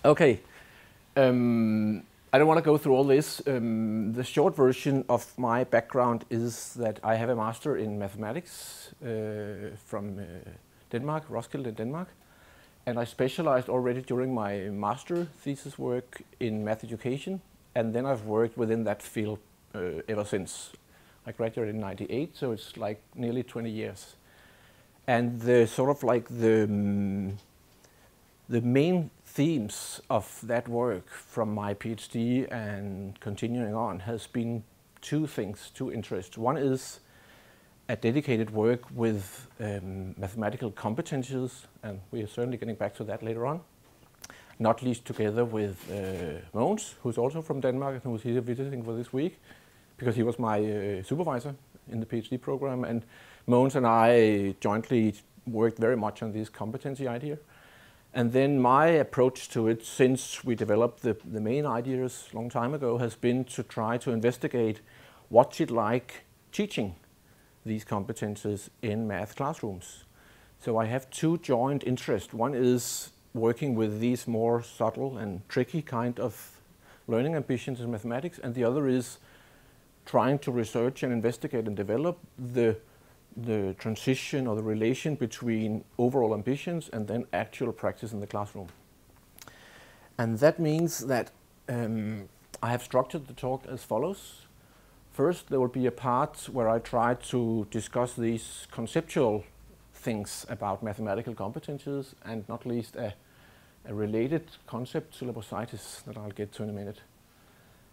Okay. I don't want to go through all this. The short version of my background is that I have a master in mathematics from Denmark, Roskilde, Denmark. And I specialized already during my master thesis work in math education. And then I've worked within that field ever since. I graduated in '98, so it's like nearly 20 years. And the sort of like the main themes of that work from my PhD and continuing on has been two things, two interests. One is a dedicated work with mathematical competencies, and we are certainly getting back to that later on, not least together with Mogens, who's also from Denmark and who's here visiting for this week, because he was my supervisor in the PhD program, and Mogens and I jointly worked very much on this competency idea. And then my approach to it, since we developed the main ideas a long time ago, has been to try to investigate what's it like teaching these competences in math classrooms. So I have two joint interests. One is working with these more subtle and tricky kind of learning ambitions in mathematics, and the other is trying to research and investigate and develop the transition or the relation between overall ambitions and then actual practice in the classroom. And that means that I have structured the talk as follows. First, there will be a part where I try to discuss these conceptual things about mathematical competences, and not least a related concept, syllabusitis, that I'll get to in a minute.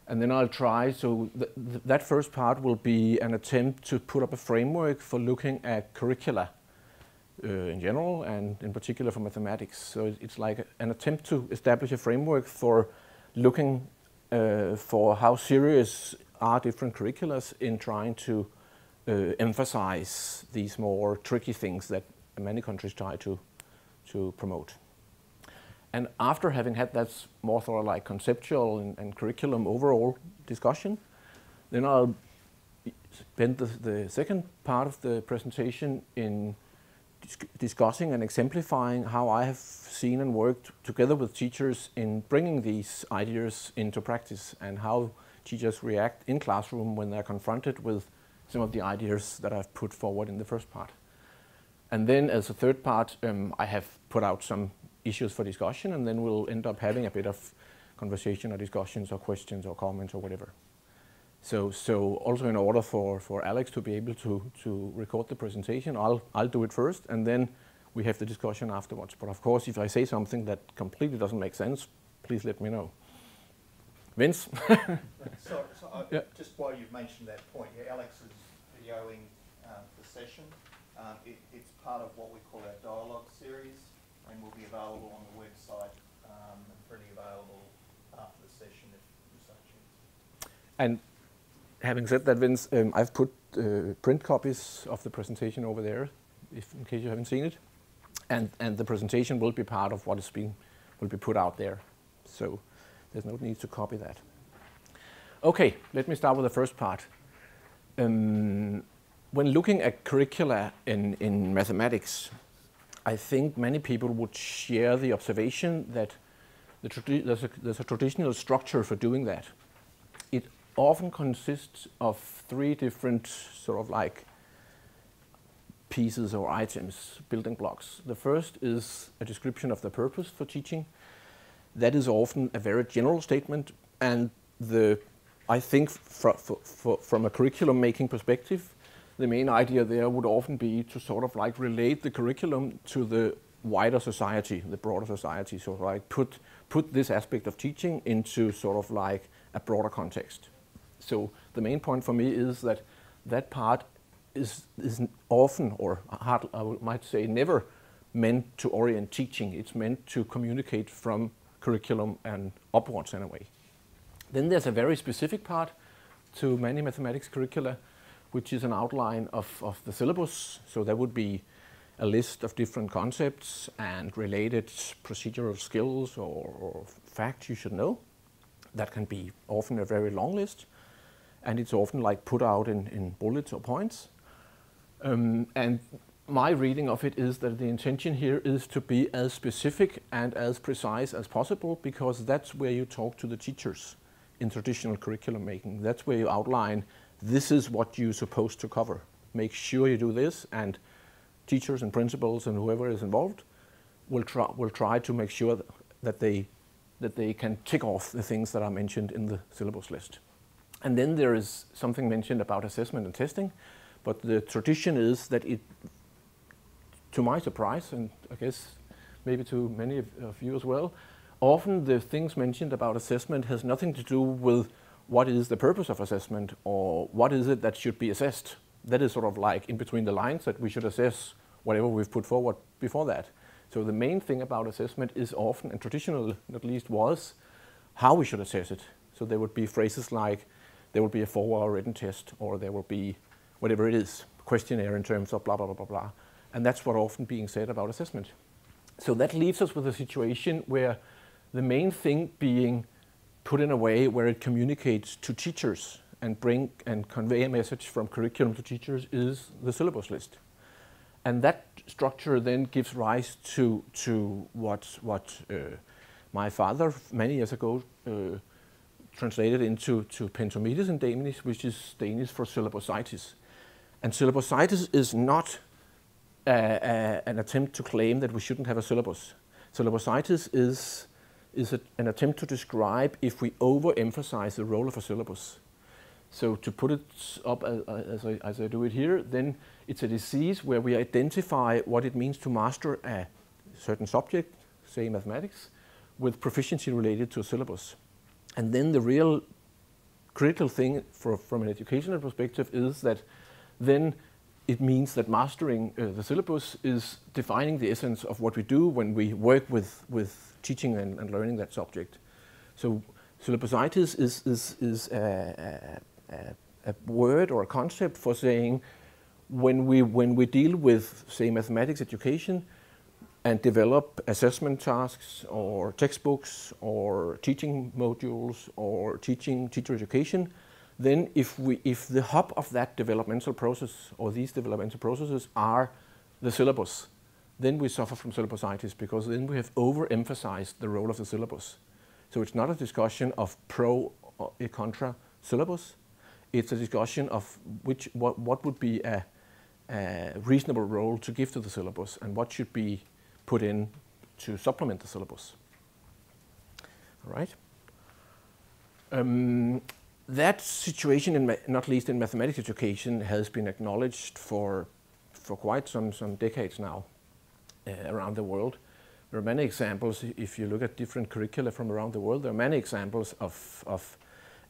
And then I'll try, so that first part will be an attempt to put up a framework for looking at curricula in general, and in particular for mathematics. So it's like an attempt to establish a framework for looking for how serious are different curriculums in trying to emphasize these more tricky things that many countries try to promote. And after having had that more sort of like conceptual and curriculum overall discussion, then I'll spend the second part of the presentation in discussing and exemplifying how I have seen and worked together with teachers in bringing these ideas into practice, and how teachers react in classroom when they're confronted with some of the ideas that I've put forward in the first part. And then as a third part, I have put out some issues for discussion, and then we'll end up having a bit of conversation or discussions or questions or comments or whatever. So also in order for Alex to be able to record the presentation, I'll do it first, and then we have the discussion afterwards. But of course, if I say something that completely doesn't make sense, please let me know. Vince? Yeah. Just while you've mentioned that point, Alex is videoing the session. It's part of what we call our dialogue series, and will be available on the website and freely available after the session if you so choose. And having said that, Vince, I've put print copies of the presentation over there, in case you haven't seen it, and the presentation will be part of what will be put out there. So there's no need to copy that. Okay, let me start with the first part. When looking at curricula in mathematics, I think many people would share the observation that there's a traditional structure for doing that. It often consists of three different sort of like pieces or items, building blocks. The first is a description of the purpose for teaching. That is often a very general statement, and I think from a curriculum making perspective, the main idea there would often be to sort of like relate the curriculum to the wider society, the broader society, so like put this aspect of teaching into sort of like a broader context. So the main point for me is that that part is often, or hard, I might say never, meant to orient teaching. It's meant to communicate from curriculum and upwards in a way. Then there's a very specific part to many mathematics curricula, which is an outline of the syllabus. So there would be a list of different concepts and related procedural skills or facts you should know. That can be often a very long list, and it's often like put out in bullets or points. And my reading of it is that the intention here is to be as specific and as precise as possible, because that's where you talk to the teachers in traditional curriculum making. That's where you outline, this is what you're supposed to cover. Make sure you do this, and teachers and principals and whoever is involved will try to make sure that they can tick off the things that are mentioned in the syllabus list. And then there is something mentioned about assessment and testing, but the tradition is that it, to my surprise, and I guess maybe to many of you as well, often the things mentioned about assessment has nothing to do with what is the purpose of assessment or what is it that should be assessed. That is sort of like in between the lines, that we should assess whatever we've put forward before that. So the main thing about assessment is often, and traditional at least was, how we should assess it. So there would be phrases like, there will be a 4-hour written test, or there will be whatever it is, questionnaire in terms of blah, blah, blah, blah, blah. And that's what often being said about assessment. So that leaves us with a situation where the main thing being put in a way where it communicates to teachers and bring and convey a message from curriculum to teachers is the syllabus list. And that structure then gives rise to what my father many years ago translated into pentomitis in Danish, which is Danish for syllabusitis. And syllabusitis is not an attempt to claim that we shouldn't have a syllabus. Syllabusitis is an attempt to describe if we overemphasize the role of a syllabus. So to put it up as I do it here, then it's a disease where we identify what it means to master a certain subject, say mathematics, with proficiency related to a syllabus. And then the real critical thing from an educational perspective is that then it means that mastering the syllabus is defining the essence of what we do when we work with teaching and learning that subject. So syllabusitis is a word or a concept for saying when we deal with, say, mathematics education and develop assessment tasks or textbooks or teaching modules or teacher education, then if the hub of that developmental process or these developmental processes are the syllabus, then we suffer from syllabusitis, because then we have overemphasized the role of the syllabus. So it's not a discussion of pro or contra syllabus. It's a discussion of what would be a reasonable role to give to the syllabus and what should be put in to supplement the syllabus. All right. That situation, not least in mathematics education, has been acknowledged for quite some decades now around the world. There are many examples. If you look at different curricula from around the world, there are many examples of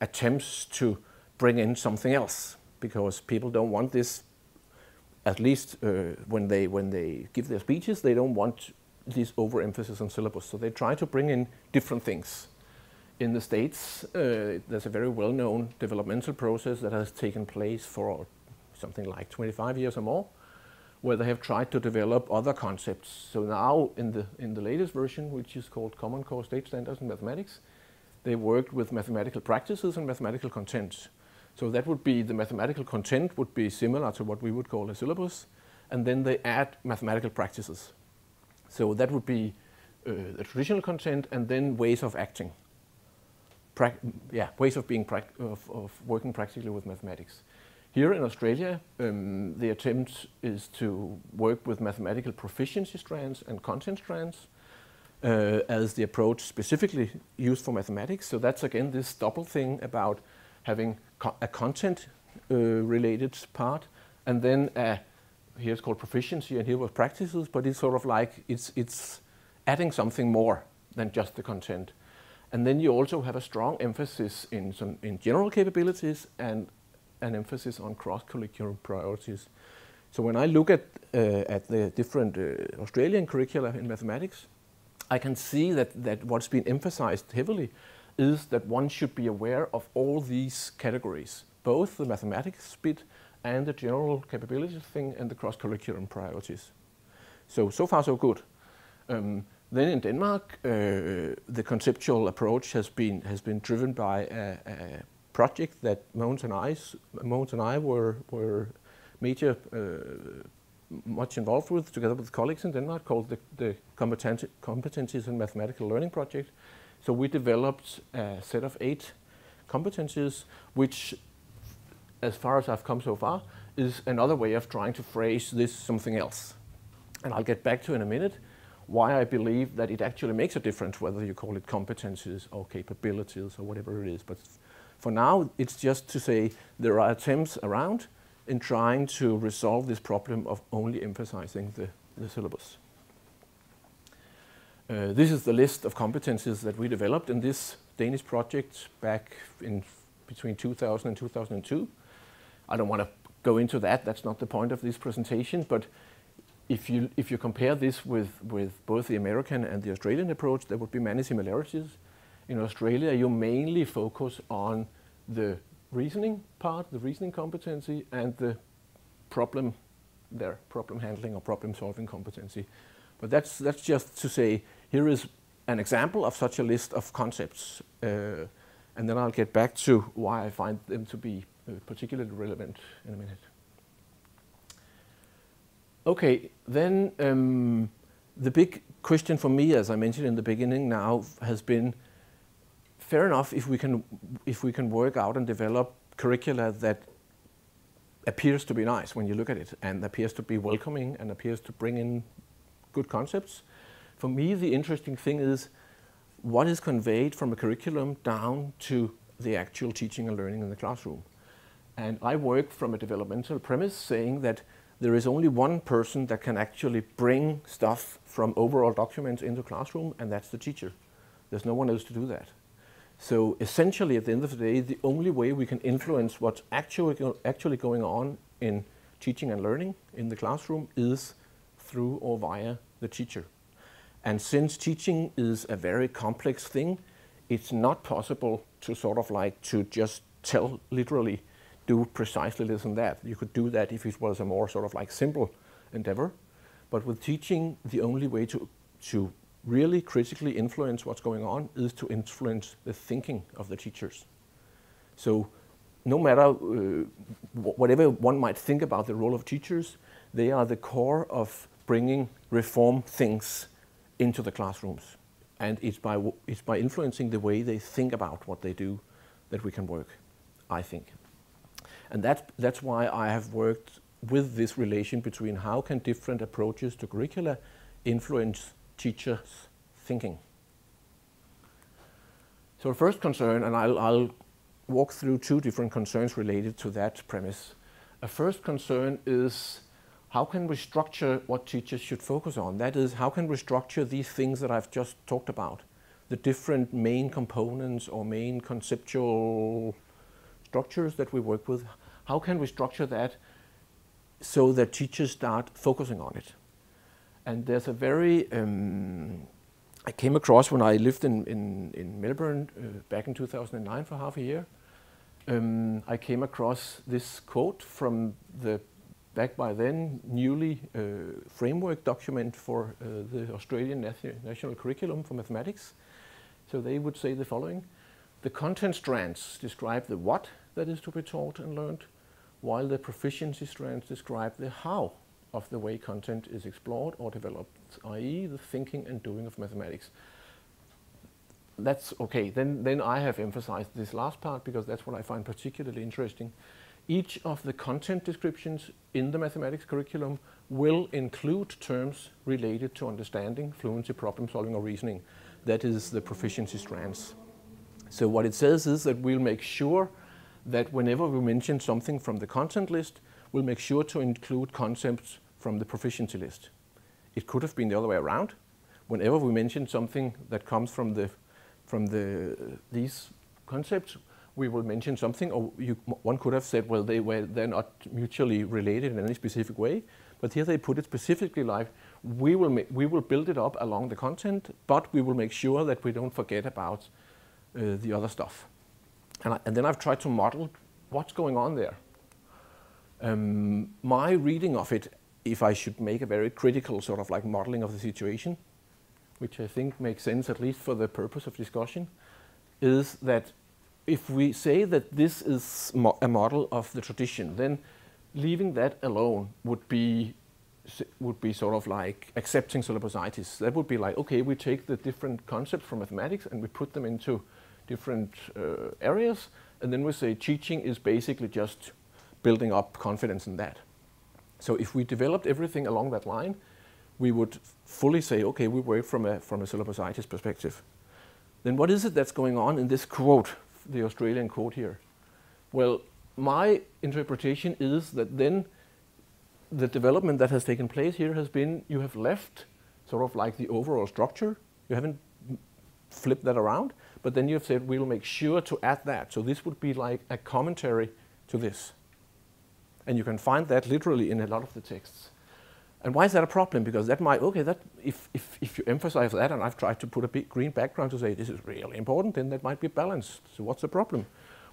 attempts to bring in something else, because people don't want this. At least when they give their speeches, they don't want this overemphasis on syllabus. So they try to bring in different things. In the States, there's a very well-known developmental process that has taken place for something like 25 years or more, where they have tried to develop other concepts. So now, in the latest version, which is called Common Core State Standards in Mathematics, they worked with mathematical practices and mathematical content. So that would be, the mathematical content would be similar to what we would call a syllabus, and then they add mathematical practices. So that would be the traditional content, and then ways of acting. Ways of being of working practically with mathematics. Here in Australia, the attempt is to work with mathematical proficiency strands and content strands as the approach specifically used for mathematics. So that's again this double thing about having a content related part, and then here's called proficiency, and here was practices, but it's sort of like it's adding something more than just the content. And then you also have a strong emphasis in general capabilities and an emphasis on cross-curricular priorities. So when I look at the different Australian curricula in mathematics, I can see that what's been emphasized heavily is that one should be aware of all these categories, both the mathematics bit and the general capabilities thing and the cross-curricular priorities. So far so good. Then in Denmark, the conceptual approach has been driven by a project that Mogens and I were major much involved with, together with colleagues in Denmark, called the Competencies in Mathematical Learning project. So we developed a set of 8 competencies, which, as far as I've come so far, is another way of trying to phrase this something else. And I'll get back to in a minute why I believe that it actually makes a difference whether you call it competencies or capabilities or whatever it is. But for now, it's just to say there are attempts around in trying to resolve this problem of only emphasizing the syllabus. This is the list of competencies that we developed in this Danish project back in between 2000 and 2002. I don't want to go into that, that's not the point of this presentation, but if you compare this with both the American and the Australian approach, there would be many similarities. In Australia, you mainly focus on the reasoning part, the reasoning competency, and the problem handling or problem solving competency. But that's just to say, here is an example of such a list of concepts. And then I'll get back to why I find them to be particularly relevant in a minute. Okay, then the big question for me, as I mentioned in the beginning now, has been fair enough if we can work out and develop curricula that appears to be nice when you look at it and appears to be welcoming and appears to bring in good concepts. For me, the interesting thing is what is conveyed from a curriculum down to the actual teaching and learning in the classroom. And I work from a developmental premise saying that there is only one person that can actually bring stuff from overall documents into classroom, and that's the teacher. There's no one else to do that. So essentially, at the end of the day, the only way we can influence what's actually going on in teaching and learning in the classroom is through or via the teacher. And since teaching is a very complex thing, it's not possible to sort of like to just tell literally do precisely this and that. You could do that if it was a more sort of like simple endeavor. But with teaching, the only way to really critically influence what's going on is to influence the thinking of the teachers. So no matter whatever one might think about the role of teachers, they are the core of bringing reform things into the classrooms. And it's by influencing the way they think about what they do that we can work, I think. And that's why I have worked with this relation between how can different approaches to curricula influence teachers' thinking. So the first concern, and I'll walk through 2 different concerns related to that premise. A first concern is how can we structure what teachers should focus on? That is, how can we structure these things that I've just talked about? The different main components or main conceptual structures that we work with. How can we structure that so that teachers start focusing on it? And there's a very, I came across when I lived in Melbourne back in 2009 for half a year. I came across this quote from the back by then newly framework document for the Australian National Curriculum for Mathematics. So they would say the following: the content strands describe the what that is to be taught and learned, while the proficiency strands describe the how of the way content is explored or developed, i.e. the thinking and doing of mathematics. That's okay. Then I have emphasized this last part because that's what I find particularly interesting. Each of the content descriptions in the mathematics curriculum will include terms related to understanding, fluency, problem solving or reasoning. That is the proficiency strands. So what it says is that we'll make sure that whenever we mention something from the content list, we'll make sure to include concepts from the proficiency list. It could have been the other way around. Whenever we mention something that comes from these concepts, we will mention something, or one could have said, well, they're not mutually related in any specific way, but here they put it specifically like, we will build it up along the content, but we will make sure that we don't forget about the other stuff. And then I've tried to model what's going on there. My reading of it, if I should make a very critical sort of like modeling of the situation, which I think makes sense at least for the purpose of discussion, is that if we say that this is a model of the tradition, then leaving that alone would be would be sort of like accepting syllabusitis. That would be like, okay, we take the different concepts from mathematics and we put them into different areas, and then we say teaching is basically just building up confidence in that. So if we developed everything along that line, we would fully say, okay, we work from a syllabusitis perspective. Then what is it that's going on in this quote, the Australian quote here? Well, my interpretation is that then the development that has taken place here has been you have left sort of like the overall structure. You haven't flipped that around, but then you have said we'll make sure to add that. So this would be like a commentary to this. And you can find that literally in a lot of the texts. And why is that a problem? Because that might, okay, that if you emphasize that, and I've tried to put a big green background to say this is really important, then that might be balanced. So what's the problem?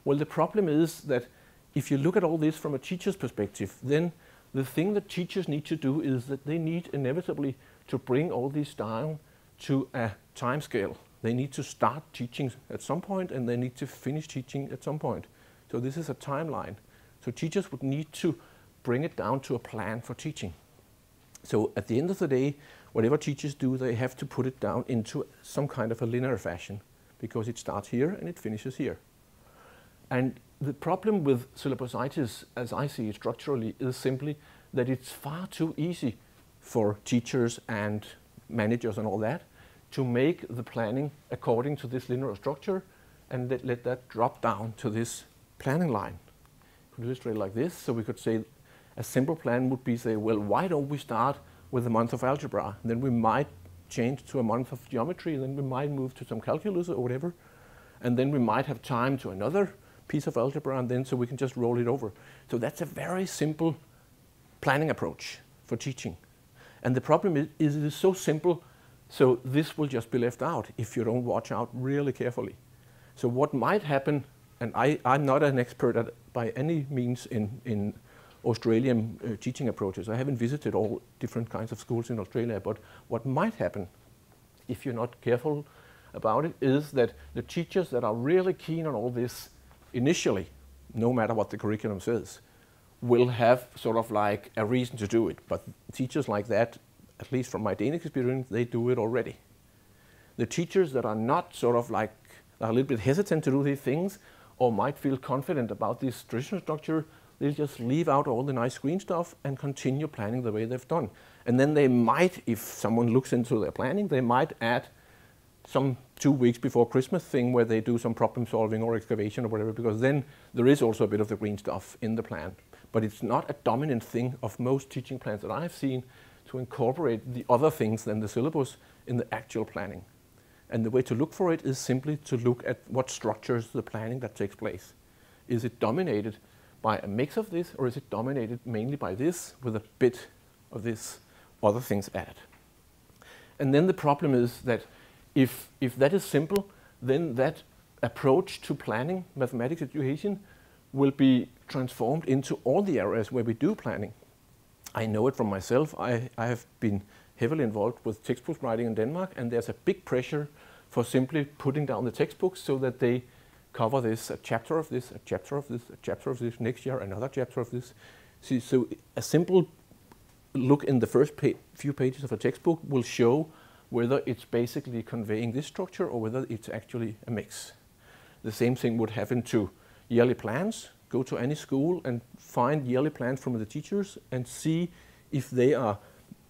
Well, the problem is that if you look at all this from a teacher's perspective, then the thing that teachers need to do is that they need inevitably to bring all this down to a time scale. They need to start teaching at some point and they need to finish teaching at some point. So this is a timeline. So teachers would need to bring it down to a plan for teaching. So at the end of the day, whatever teachers do, they have to put it down into some kind of a linear fashion because it starts here and it finishes here. And the problem with syllabusitis, as I see it structurally, is simply that it's far too easy for teachers and managers and all that to make the planning according to this linear structure and let that drop down to this planning line. Could illustrate like this. So we could say a simple plan would be say, well, why don't we start with a month of algebra? And then we might change to a month of geometry, and then we might move to some calculus or whatever. And then we might have time to another piece of algebra, and then so we can just roll it over. So that's a very simple planning approach for teaching. And the problem is it is so simple, so this will just be left out if you don't watch out really carefully. So what might happen, and I'm not an expert at, by any means in Australian teaching approaches. I haven't visited all different kinds of schools in Australia, but what might happen if you're not careful about it is that the teachers that are really keen on all this initially, no matter what the curriculum says, will have sort of like a reason to do it. But teachers like that, at least from my Danish experience, they do it already. The teachers that are not sort of like, are a little bit hesitant to do these things or might feel confident about this traditional structure, they'll just leave out all the nice green stuff and continue planning the way they've done. And then they might, if someone looks into their planning, they might add some 2 weeks before Christmas thing where they do some problem solving or excavation or whatever, because then there is also a bit of the green stuff in the plan. But it's not a dominant thing of most teaching plans that I've seen to incorporate the other things than the syllabus in the actual planning. And the way to look for it is simply to look at what structures the planning that takes place. Is it dominated by a mix of this, or is it dominated mainly by this with a bit of this other things added? And then the problem is that if that is simple, then that approach to planning mathematics education will be transformed into all the areas where we do planning. I know it from myself. I have been heavily involved with textbook writing in Denmark, and there's a big pressure for simply putting down the textbooks so that they cover this, a chapter of this, a chapter of this, a chapter of this, next year another chapter of this. So a simple look in the first few pages of a textbook will show whether it's basically conveying this structure or whether it's actually a mix. The same thing would happen to yearly plans. Go to any school and find yearly plans from the teachers and see if they are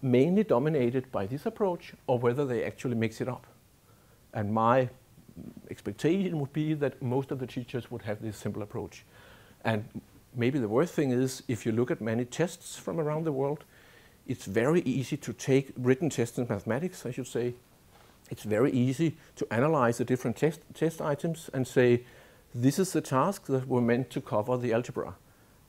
mainly dominated by this approach or whether they actually mix it up. And my expectation would be that most of the teachers would have this simple approach. And maybe the worst thing is, if you look at many tests from around the world, it's very easy to take written tests in mathematics, I should say. It's very easy to analyze the different test items and say, this is the task that were meant to cover the algebra.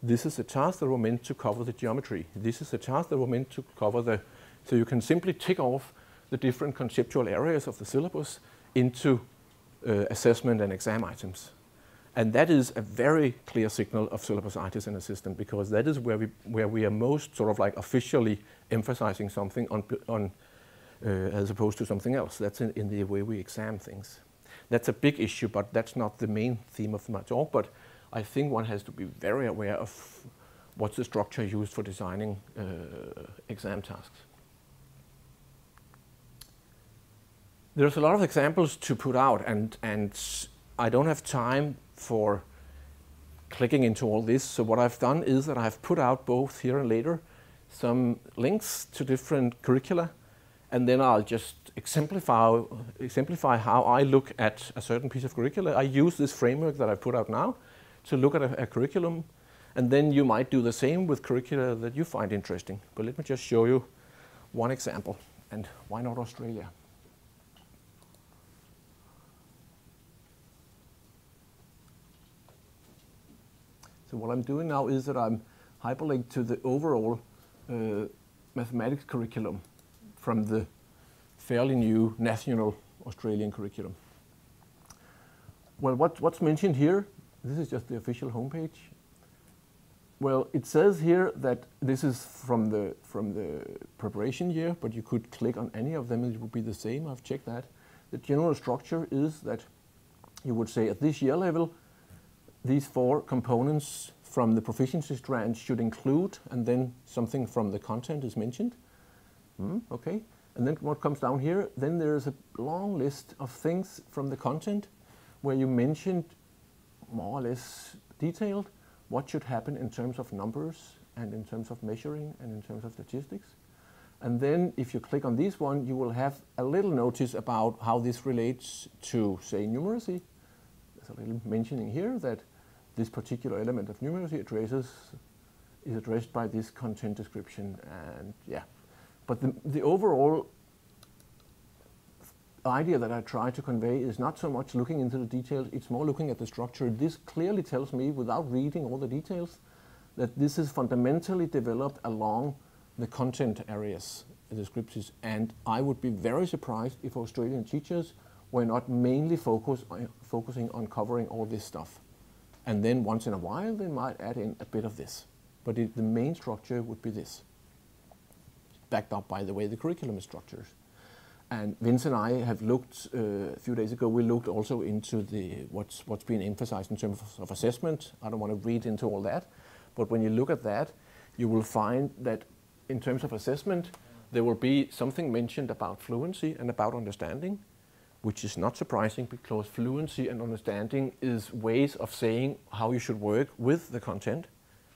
This is the task that were meant to cover the geometry. This is the task that were meant to cover the... So you can simply tick off the different conceptual areas of the syllabus into assessment and exam items. And that is a very clear signal of syllabusitis in a system, because that is where we are most sort of like officially emphasizing something on as opposed to something else. That's in the way we exam things. That's a big issue, but that's not the main theme of my talk. But I think one has to be very aware what's the structure used for designing exam tasks. There's a lot of examples to put out, and I don't have time for clicking into all this. So what I've done is that I've put out both here and later some links to different curricula, and then I'll just exemplify how I look at a certain piece of curricula. I use this framework that I put out now to look at a curriculum, and then you might do the same with curricula that you find interesting. But let me just show you one example, and why not Australia? So what I'm doing now is that I'm hyperlinked to the overall mathematics curriculum from the fairly new national Australian curriculum. Well, what's mentioned here, this is just the official homepage. Well, it says here that this is from the preparation year, but you could click on any of them and it would be the same. I've checked that. The general structure is that you would say at this year level, these 4 components from the proficiency strand should include, and then something from the content is mentioned. Okay. And then what comes down here, then there's a long list of things from the content where you mentioned more or less detailed what should happen in terms of numbers and in terms of measuring and in terms of statistics. And then if you click on this one, you will have a little notice about how this relates to, say, numeracy. There's a little mentioning here that this particular element of numeracy is addressed by this content description, and yeah. But the overall idea that I try to convey is not so much looking into the details, it's more looking at the structure. This clearly tells me, without reading all the details, that this is fundamentally developed along the content areas, the descriptives, and I would be very surprised if Australian teachers were not mainly focusing on covering all this stuff. And then once in a while they might add in a bit of this. But the main structure would be this, backed up by the way the curriculum is structured. And Vince and I have looked, a few days ago, we looked also into what's been emphasized in terms of assessment. I don't want to read into all that, but when you look at that, you will find that in terms of assessment, there will be something mentioned about fluency and about understanding, which is not surprising because fluency and understanding is ways of saying how you should work with the content.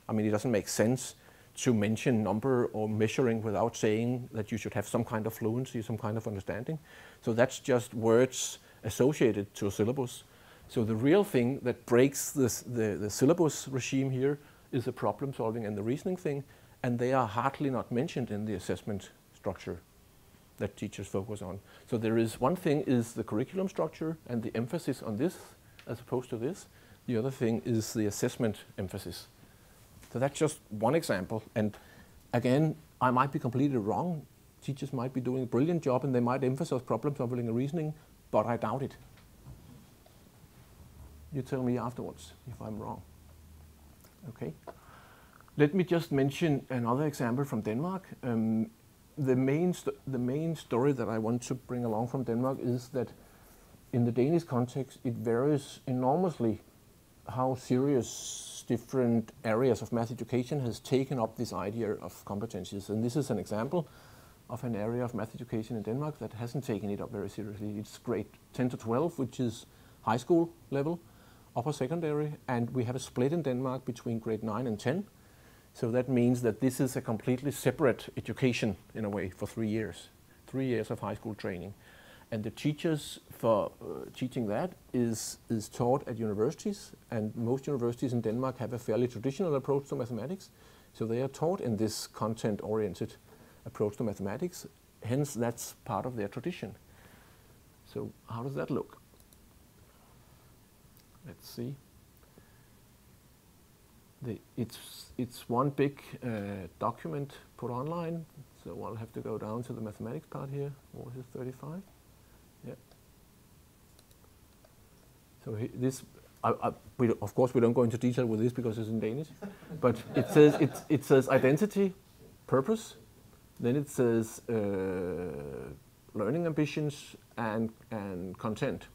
I mean, it doesn't make sense to mention number or measuring without saying that you should have some kind of fluency, some kind of understanding. So that's just words associated to a syllabus. So the real thing that breaks the syllabus regime here is the problem solving and the reasoning thing, and they are hardly not mentioned in the assessment structure that teachers focus on. So there is one thing is the curriculum structure and the emphasis on this as opposed to this. The other thing is the assessment emphasis. So that's just one example. And again, I might be completely wrong. Teachers might be doing a brilliant job and they might emphasize problem solving and reasoning, but I doubt it. You tell me afterwards if I'm wrong. Okay. Let me just mention another example from Denmark. The main story that I want to bring along from Denmark is that in the Danish context, it varies enormously how serious different areas of math education has taken up this idea of competencies. And this is an example of an area of math education in Denmark that hasn't taken it up very seriously. It's grade 10 to 12, which is high school level, upper secondary, and we have a split in Denmark between grade 9 and 10. So that means that this is a completely separate education in a way for 3 years. 3 years of high school training. And the teachers for teaching that is taught at universities, and most universities in Denmark have a fairly traditional approach to mathematics. So they are taught in this content-oriented approach to mathematics. Hence, that's part of their tradition. So how does that look? Let's see. It's one big document put online, so I'll have to go down to the mathematics part here. What is it, 35? Yeah. So this, of course, we don't go into detail with this because it's in Danish, but it says identity, purpose, then it says learning ambitions and content,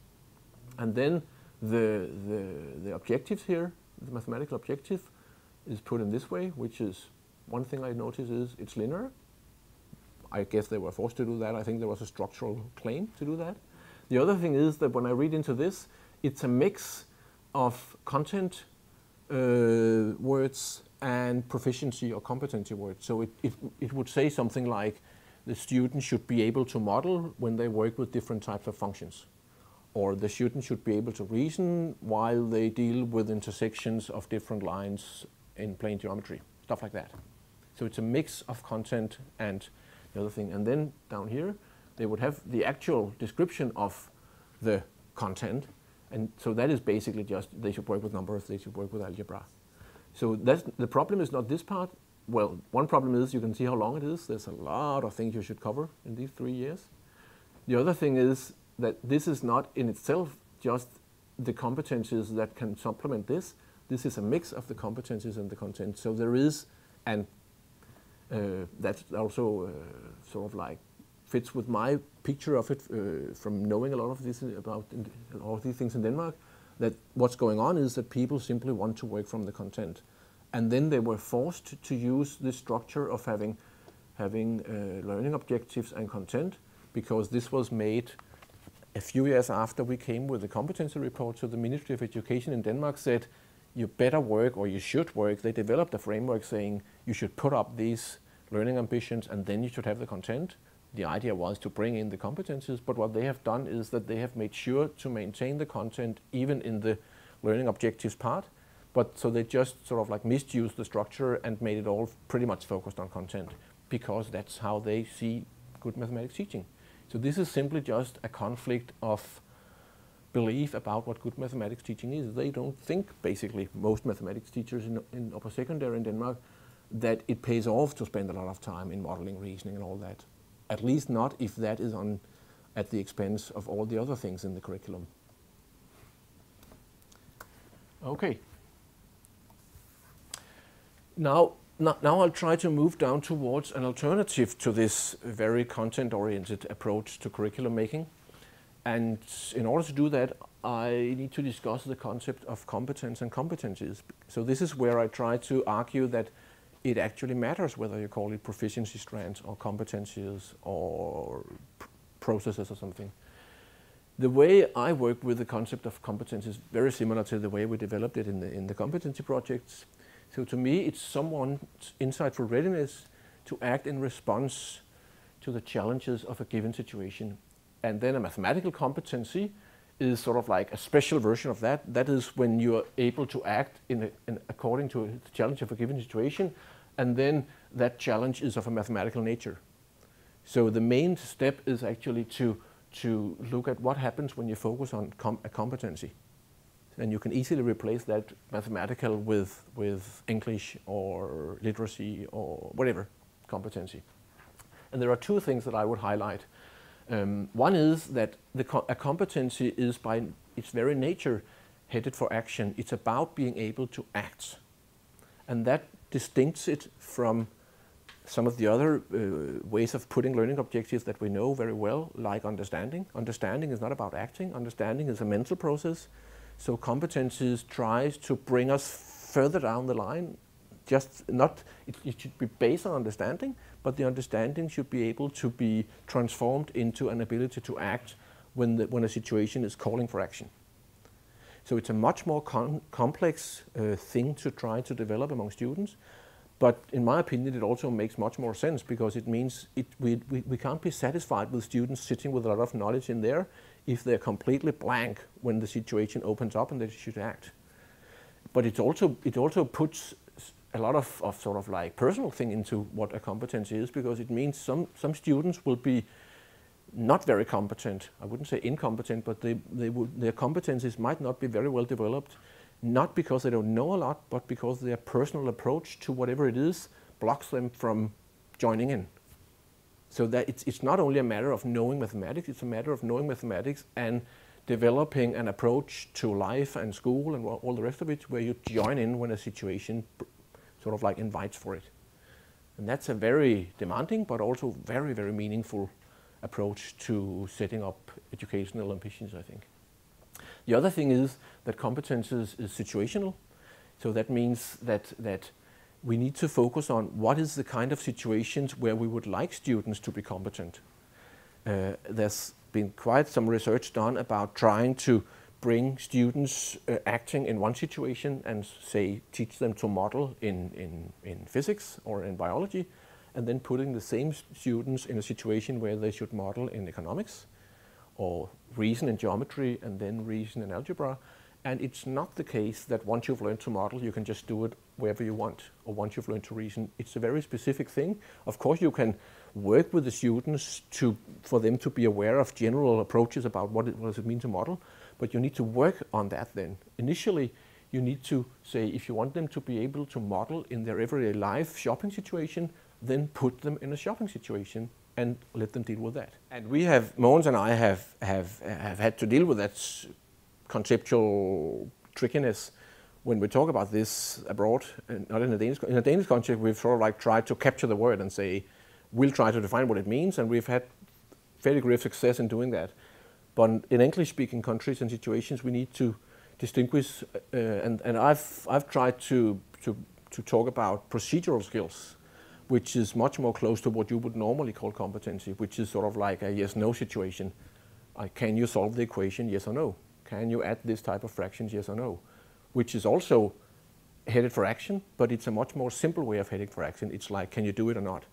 and then the objectives here, the mathematical objective, is put in this way, which is one thing I notice is it's linear. I guess they were forced to do that. I think there was a structural claim to do that. The other thing is that when I read into this, it's a mix of content words and proficiency or competency words. So it would say something like the student should be able to model when they work with different types of functions. Or the student should be able to reason while they deal with intersections of different lines in plane geometry, stuff like that. So it's a mix of content and the other thing. And then down here, they would have the actual description of the content. And so that is basically just they should work with numbers, they should work with algebra. So that's, the problem is not this part. Well, one problem is you can see how long it is. There's a lot of things you should cover in these 3 years. The other thing is that this is not in itself just the competencies that can supplement this. This is a mix of the competencies and the content. So there is, and that's also sort of like fits with my picture of it from knowing a lot of this about all of these things in Denmark, that what's going on is that people simply want to work from the content. And then they were forced to use this structure of having learning objectives and content, because this was made a few years after we came with the competency report. So the Ministry of Education in Denmark said, you better work, or you should work. They developed a framework saying you should put up these learning ambitions and then you should have the content. The idea was to bring in the competencies, but what they have done is that they have made sure to maintain the content even in the learning objectives part. But so they just sort of like misused the structure and made it all pretty much focused on content, because that's how they see good mathematics teaching. So this is simply just a conflict of belief about what good mathematics teaching is. They don't think, basically, most mathematics teachers in upper secondary in Denmark, that it pays off to spend a lot of time in modeling, reasoning and all that. At least not if that is at the expense of all the other things in the curriculum. Okay. Now I'll try to move down towards an alternative to this very content-oriented approach to curriculum making. And in order to do that, I need to discuss the concept of competence and competencies. So this is where I try to argue that it actually matters whether you call it proficiency strands or competencies or processes or something. The way I work with the concept of competence is very similar to the way we developed it in the competency projects. So to me, it's someone's insightful readiness to act in response to the challenges of a given situation. And then a mathematical competency is sort of like a special version of that. That is when you are able to act according to the challenge of a given situation, and then that challenge is of a mathematical nature. So the main step is actually to look at what happens when you focus on a competency. And you can easily replace that mathematical with English or literacy or whatever competency. And there are two things that I would highlight. One is that a competency is by its very nature headed for action. It's about being able to act. And that distincts it from some of the other ways of putting learning objectives that we know very well, like understanding. Understanding is not about acting. Understanding is a mental process. So competencies tries to bring us further down the line. Just not, it should be based on understanding, but the understanding should be able to be transformed into an ability to act when a situation is calling for action. So it's a much more complex thing to try to develop among students, but in my opinion it also makes much more sense, because it means we can't be satisfied with students sitting with a lot of knowledge in there if they're completely blank when the situation opens up and they should act. But it also puts a lot of sort of like personal thing into what a competency is, because it means some students will be not very competent. I wouldn't say incompetent, but their competencies might not be very well developed, not because they don't know a lot, but because their personal approach to whatever it is blocks them from joining in. So that it's not only a matter of knowing mathematics, it's a matter of knowing mathematics and developing an approach to life and school and all the rest of it, where you join in when a situation sort of like invites for it. And that's a very demanding but also very, very meaningful approach to setting up educational ambitions, I think. The other thing is that competences is situational. So that means that we need to focus on what is the kind of situations where we would like students to be competent. There's been quite some research done about trying to bring students acting in one situation and say teach them to model in physics or in biology, and then putting the same students in a situation where they should model in economics or reason in geometry and then reason in algebra. And it's not the case that once you've learned to model, you can just do it wherever you want, or once you've learned to reason. It's a very specific thing. Of course, you can work with the students for them to be aware of general approaches about what does it mean to model, but you need to work on that then. Initially, you need to say, if you want them to be able to model in their everyday life shopping situation, then put them in a shopping situation and let them deal with that. And we have, Mogens and I have had to deal with that conceptual trickiness when we talk about this abroad, not in a Danish context. We've sort of like tried to capture the word and say, we'll try to define what it means, and we've had fair degree of success in doing that. But in English-speaking countries and situations, we need to distinguish, and I've tried to talk about procedural skills, which is much more close to what you would normally call competency, which is sort of like a yes-no situation. Can you solve the equation, yes or no? Can you add this type of fractions, yes or no? Which is also headed for action, but it's a much more simple way of heading for action. It's like, can you do it or not?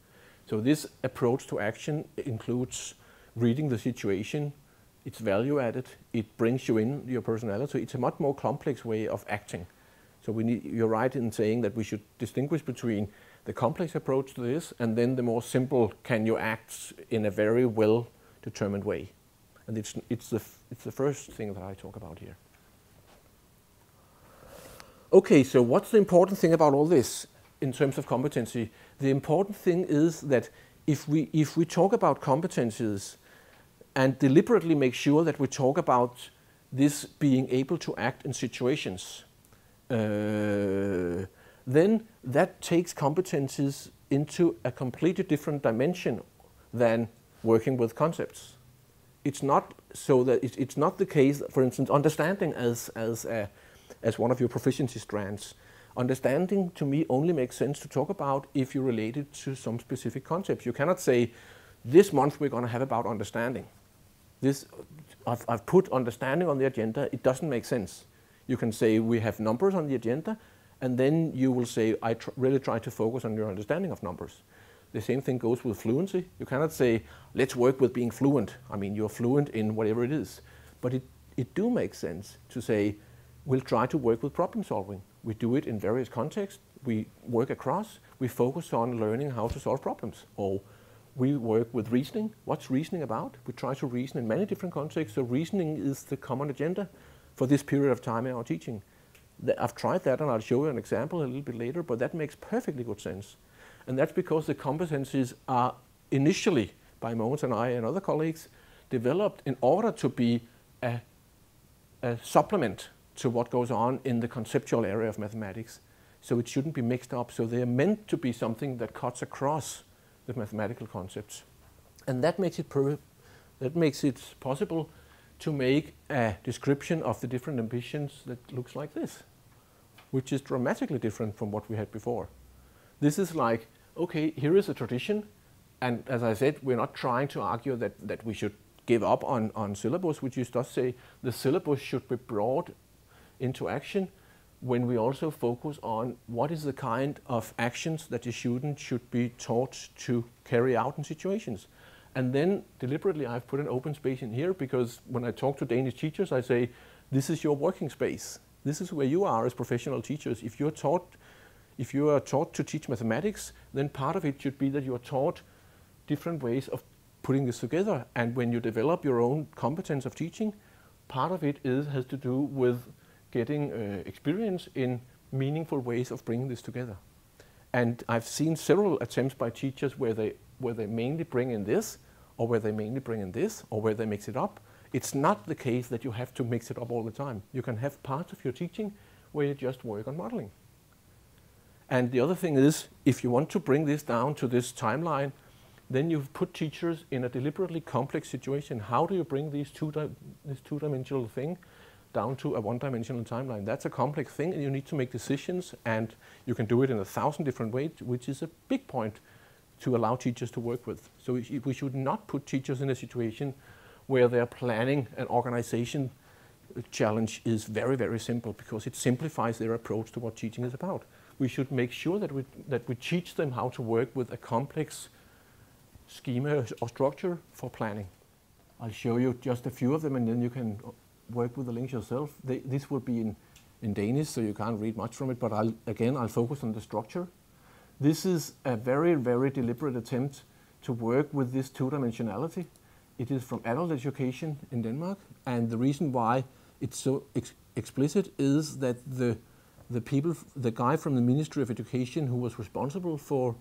So this approach to action includes reading the situation, it's value added, it brings you in your personality. It's a much more complex way of acting. So you're right in saying that we should distinguish between the complex approach to this and then the more simple, can you act in a very well-determined way? And it's the first thing that I talk about here. Okay, so what's the important thing about all this in terms of competency? The important thing is that if we talk about competencies and deliberately make sure that we talk about this being able to act in situations, then that takes competencies into a completely different dimension than working with concepts. It's not so that it's not the case, for instance, understanding as one of your proficiency strands. Understanding to me only makes sense to talk about if you relate it to some specific concepts. You cannot say, this month we're going to have about understanding. I've put understanding on the agenda, it doesn't make sense. You can say we have numbers on the agenda, and then you will say, I really try to focus on your understanding of numbers. The same thing goes with fluency. You cannot say, let's work with being fluent. I mean, you're fluent in whatever it is. But it do make sense to say, we'll try to work with problem solving. We do it in various contexts. We work across. We focus on learning how to solve problems. Or we work with reasoning. What's reasoning about? We try to reason in many different contexts. So reasoning is the common agenda for this period of time in our teaching. I've tried that, and I'll show you an example a little bit later, but that makes perfectly good sense. And that's because the competencies are initially, by Mogens and I and other colleagues, developed in order to be a supplement to what goes on in the conceptual area of mathematics. So it shouldn't be mixed up. So they are meant to be something that cuts across the mathematical concepts. And that makes it possible to make a description of the different ambitions that looks like this, which is dramatically different from what we had before. This is like, okay, here is a tradition, and as I said, we're not trying to argue that we should give up on syllabus, which is just say the syllabus should be brought into action when we also focus on what is the kind of actions that the student should be taught to carry out in situations. And then deliberately I've put an open space in here because when I talk to Danish teachers, I say, this is your working space. This is where you are as professional teachers. If you are taught to teach mathematics, then part of it should be that you are taught different ways of putting this together. And when you develop your own competence of teaching, part of it has to do with getting experience in meaningful ways of bringing this together. And I've seen several attempts by teachers where they mainly bring in this, or where they mainly bring in this, or where they mix it up. It's not the case that you have to mix it up all the time. You can have parts of your teaching where you just work on modeling. And the other thing is, if you want to bring this down to this timeline, then you've put teachers in a deliberately complex situation. How do you bring this two-dimensional thing down to a one-dimensional timeline. That's a complex thing, and you need to make decisions, and you can do it in 1,000 different ways, which is a big point to allow teachers to work with. So we should not put teachers in a situation where their planning and organization challenge is very, very simple, because it simplifies their approach to what teaching is about. We should make sure that we teach them how to work with a complex schema or structure for planning. I'll show you just a few of them, and then you can work with the links yourself. This will be in Danish, so you can't read much from it, but I'll focus on the structure. This is a very, very deliberate attempt to work with this two-dimensionality. It is from adult education in Denmark, and the reason why it's so explicit is that the guy from the Ministry of Education who was responsible for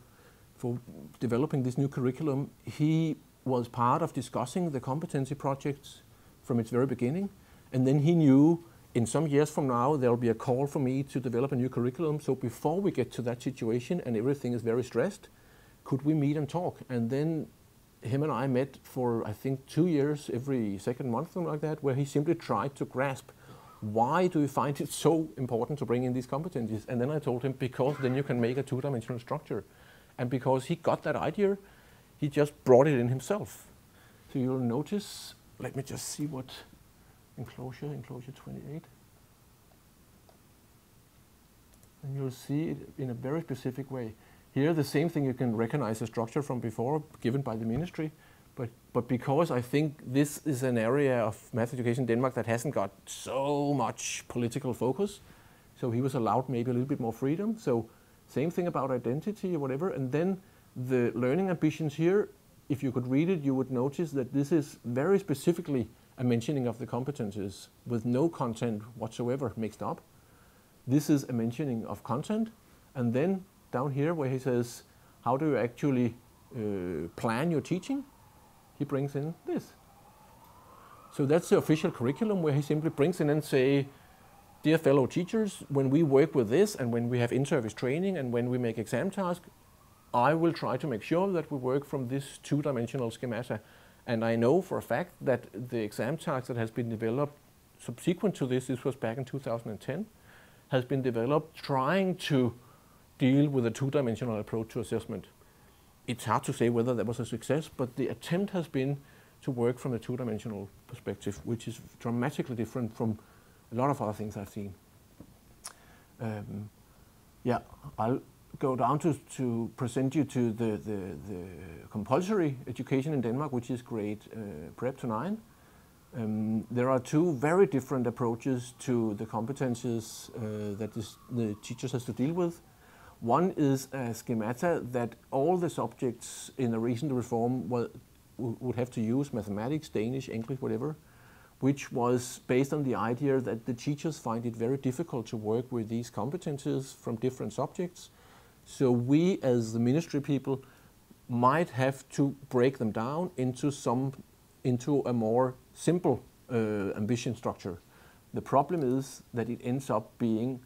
developing this new curriculum, he was part of discussing the competency projects from its very beginning, and then he knew in some years from now there will be a call for me to develop a new curriculum. So before we get to that situation and everything is very stressed, could we meet and talk? And then him and I met for, I think, 2 years, every second month, something like that, where he simply tried to grasp, why do you find it so important to bring in these competencies? And then I told him, because then you can make a two-dimensional structure. And because he got that idea, he just brought it in himself. So you'll notice, let me just see what enclosure 28. And you'll see it in a very specific way. Here, the same thing, you can recognize the structure from before, given by the ministry, but because I think this is an area of math education in Denmark that hasn't got so much political focus, so he was allowed maybe a little bit more freedom. So same thing about identity or whatever, and then the learning ambitions here, if you could read it, you would notice that this is very specifically a mentioning of the competencies with no content whatsoever mixed up. This is a mentioning of content, and then down here where he says, how do you actually plan your teaching? He brings in this. So that's the official curriculum, where he simply brings in and say, dear fellow teachers, when we work with this and when we have in-service training and when we make exam tasks, I will try to make sure that we work from this two-dimensional schemata. And I know for a fact that the exam task that has been developed subsequent to this was back in 2010, has been developed trying to deal with a two-dimensional approach to assessment. It's hard to say whether that was a success, but the attempt has been to work from a two-dimensional perspective, which is dramatically different from a lot of other things I've seen. Yeah, I'll go down to present you to the compulsory education in Denmark, which is grade prep to 9. There are two very different approaches to the competencies that the teachers has to deal with. One is a schemata that all the subjects in a recent reform would have to use, mathematics, Danish, English, whatever, which was based on the idea that the teachers find it very difficult to work with these competencies from different subjects. So we, as the ministry people, might have to break them down into a more simple ambition structure. The problem is that it ends up being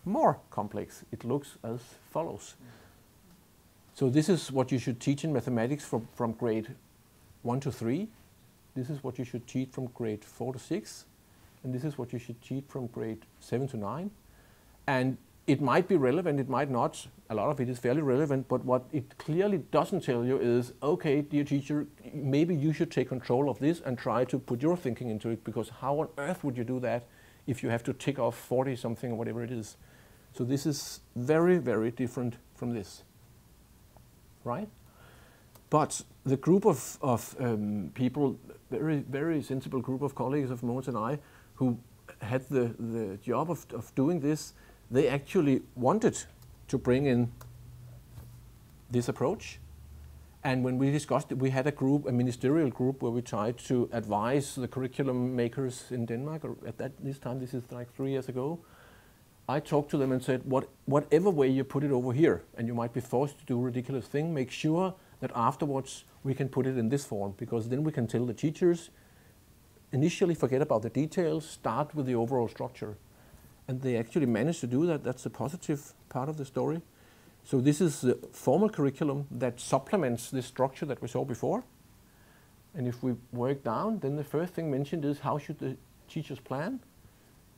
more complex. It looks as follows. So this is what you should teach in mathematics from grade 1 to 3. This is what you should teach from grade 4 to 6. And this is what you should teach from grade 7 to 9. And it might be relevant, it might not. A lot of it is fairly relevant, but what it clearly doesn't tell you is, okay, dear teacher, maybe you should take control of this and try to put your thinking into it, because how on earth would you do that if you have to tick off 40 something or whatever it is? So this is very, very different from this, right? But the group of people, very, very sensible group of colleagues of Mogens and I, who had the job of doing this, they actually wanted to bring in this approach. And when we discussed it, we had a ministerial group where we tried to advise the curriculum makers in Denmark. This time, this is like 3 years ago. I talked to them and said, whatever way you put it over here, and you might be forced to do a ridiculous thing, make sure that afterwards we can put it in this form, because then we can tell the teachers, initially forget about the details, start with the overall structure. And they actually managed to do that. That's the positive part of the story. So this is the formal curriculum that supplements this structure that we saw before. And if we work down, then the first thing mentioned is, how should the teachers plan?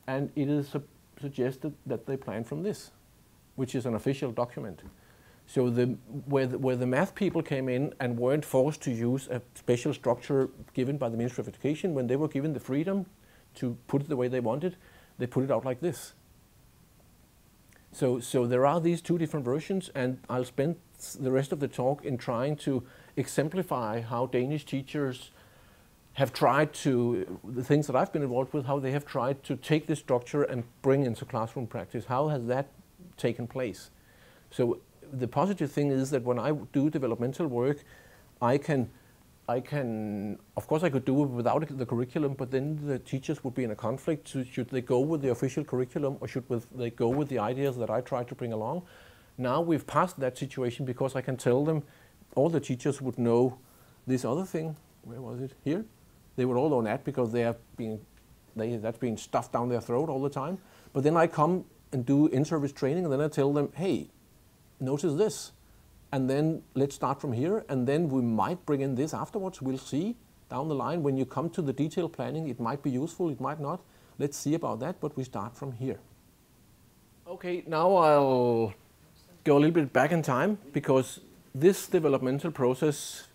and it is suggested that they plan from this, which is an official document. So where the math people came in and weren't forced to use a special structure given by the Ministry of Education, when they were given the freedom to put it the way they wanted, they put it out like this. So there are these two different versions, and I'll spend the rest of the talk in trying to exemplify how Danish teachers have tried to, the things that I've been involved with, how they have tried to take this structure and bring into classroom practice. How has that taken place? So the positive thing is that when I do developmental work, I can, of course I could do it without the curriculum, but then the teachers would be in a conflict. So should they go with the official curriculum, or should they go with the ideas that I try to bring along? Now we've passed that situation, because I can tell them, all the teachers would know this other thing. Where was it? Here? They would all know that, because that's being stuffed down their throat all the time. But then I come and do in-service training, and then I tell them, hey, notice this. And then let's start from here, and then we might bring in this afterwards. We'll see down the line. When you come to the detailed planning, it might be useful, it might not. Let's see about that, but we start from here. Okay, now I'll go a little bit back in time, because this developmental process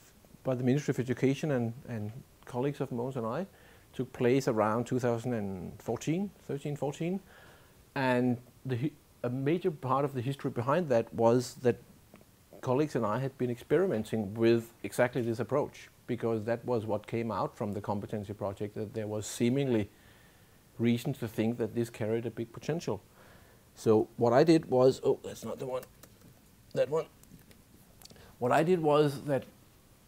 by the Ministry of Education and colleagues of Mogens and I took place around 2014, 13-14. And a major part of the history behind that was that colleagues and I had been experimenting with exactly this approach, because that was what came out from the competency project, that there was seemingly reason to think that this carried a big potential. So what I did was, oh, that's not the one, that one. What I did was that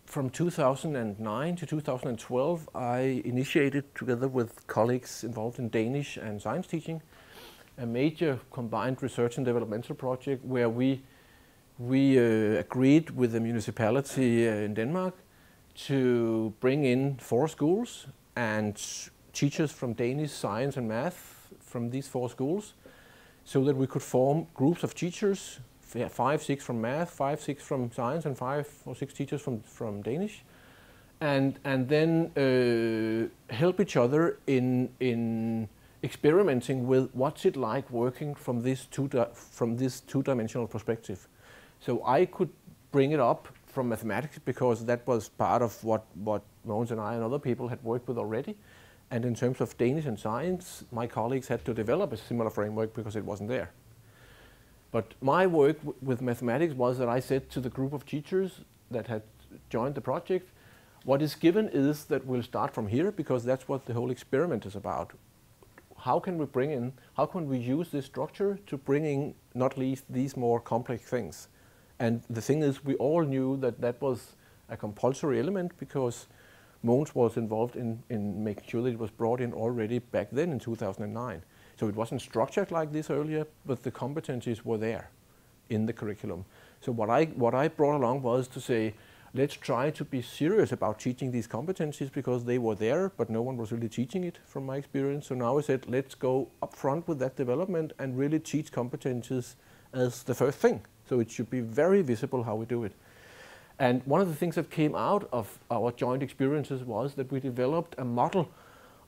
from 2009 to 2012, I initiated, together with colleagues involved in Danish and science teaching, a major combined research and developmental project where we agreed with the municipality in Denmark to bring in 4 schools and teachers from Danish, science and math from these 4 schools, so that we could form groups of teachers, 5, 6 from math, 5, 6 from science, and 5 or 6 teachers from Danish, and then help each other in experimenting with what's it like working from this two-dimensional perspective. So I could bring it up from mathematics, because that was part of what Mogens and I and other people had worked with already. And in terms of Danish and science, my colleagues had to develop a similar framework because it wasn't there. But my work with mathematics was that I said to the group of teachers that had joined the project, what is given is that we'll start from here, because that's what the whole experiment is about. How can we use this structure to bring in, not least, these more complex things? And the thing is, we all knew that that was a compulsory element, because Mogens was involved in making sure that it was brought in already back then in 2009. So it wasn't structured like this earlier, but the competencies were there in the curriculum. So what I brought along was to say, let's try to be serious about teaching these competencies, because they were there, but no one was really teaching it from my experience. So now I said, let's go up front with that development and really teach competencies as the first thing. So it should be very visible how we do it. And one of the things that came out of our joint experiences was that we developed a model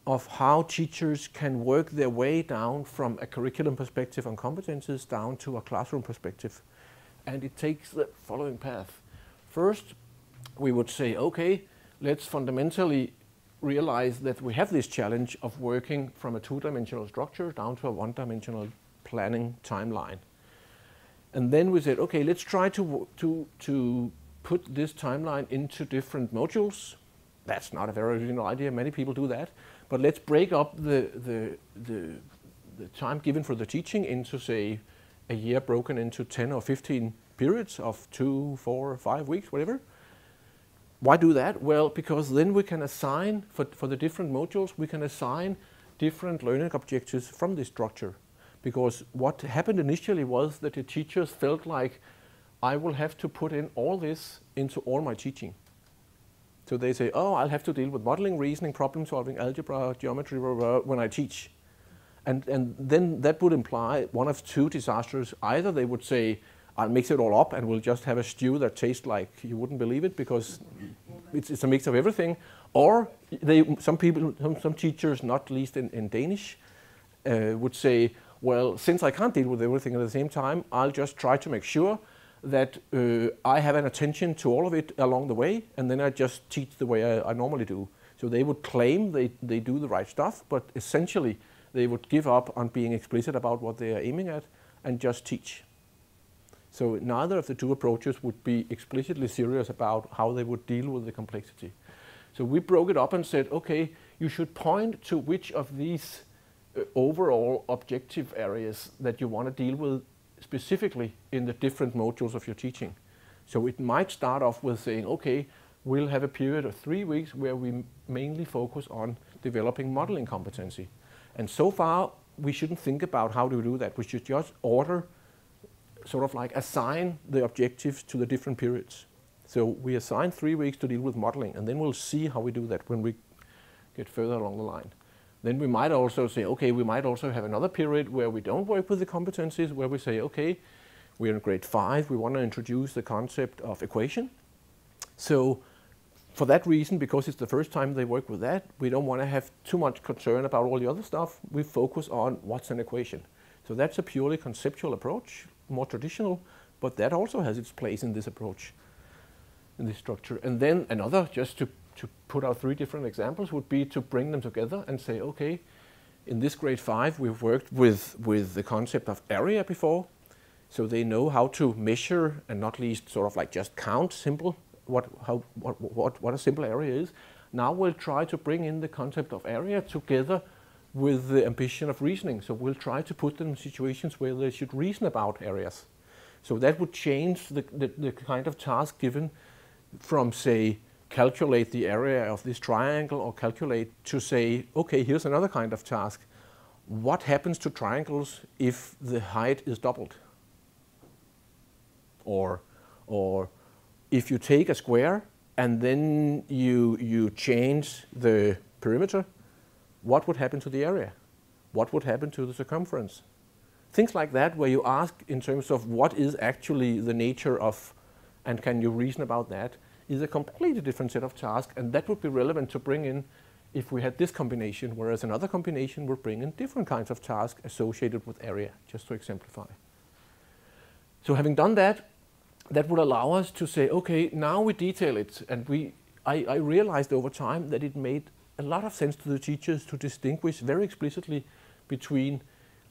of how teachers can work their way down from a curriculum perspective on competencies down to a classroom perspective. And it takes the following path. First, we would say, okay, let's fundamentally realize that we have this challenge of working from a two-dimensional structure down to a one-dimensional planning timeline. And then we said, okay, let's try to put this timeline into different modules. That's not a very original idea, many people do that. But let's break up the time given for the teaching into, say, a year broken into 10 or 15 periods of 2, 4, 5 weeks, whatever. Why do that? Well, because then we can assign, for the different modules, we can assign different learning objectives from this structure. Because what happened initially was that the teachers felt like, I will have to put in all this into all my teaching. So they say, oh, I'll have to deal with modeling, reasoning, problem solving, algebra, geometry, blah, blah, blah, when I teach. And then that would imply one of 2 disasters. Either they would say, I'll mix it all up and we'll just have a stew that tastes like you wouldn't believe it, because it's a mix of everything. Or some teachers, not least in Danish, would say, well, since I can't deal with everything at the same time, I'll just try to make sure that I have an attention to all of it along the way, and then I just teach the way I normally do. So they would claim they do the right stuff, but essentially they would give up on being explicit about what they are aiming at and just teach. So neither of the two approaches would be explicitly serious about how they would deal with the complexity. So we broke it up and said, okay, you should point to which of these overall objective areas that you want to deal with specifically in the different modules of your teaching. So it might start off with saying, okay, we'll have a period of 3 weeks where we mainly focus on developing modeling competency. And so far, we shouldn't think about how to do that. We should just sort of like assign the objectives to the different periods. So we assign 3 weeks to deal with modeling, and then we'll see how we do that when we get further along the line. Then we might also say, okay, we might also have another period where we don't work with the competencies, where we say, okay, we're in grade 5, we want to introduce the concept of equation. So for that reason, because it's the first time they work with that, we don't want to have too much concern about all the other stuff. We focus on what's an equation. So that's a purely conceptual approach, more traditional, but that also has its place in this approach, in this structure. And then another, just to put out 3 different examples, would be to bring them together and say, okay, in this grade 5, we've worked with the concept of area before, so they know how to measure and not least sort of like just count simple, what a simple area is. Now we'll try to bring in the concept of area together with the ambition of reasoning. So we'll try to put them in situations where they should reason about areas. So that would change the kind of task given from, say, calculate the area of this triangle, or calculate to say, okay, here's another kind of task. What happens to triangles if the height is doubled? Or if you take a square and then you change the perimeter, what would happen to the area? What would happen to the circumference? Things like that, where you ask in terms of what is actually the nature of, and can you reason about that, is a completely different set of tasks, and that would be relevant to bring in if we had this combination, whereas another combination would bring in different kinds of tasks associated with area, just to exemplify. So having done that, that would allow us to say, okay, now we detail it, and I realized over time that it made a lot of sense to the teachers to distinguish very explicitly between,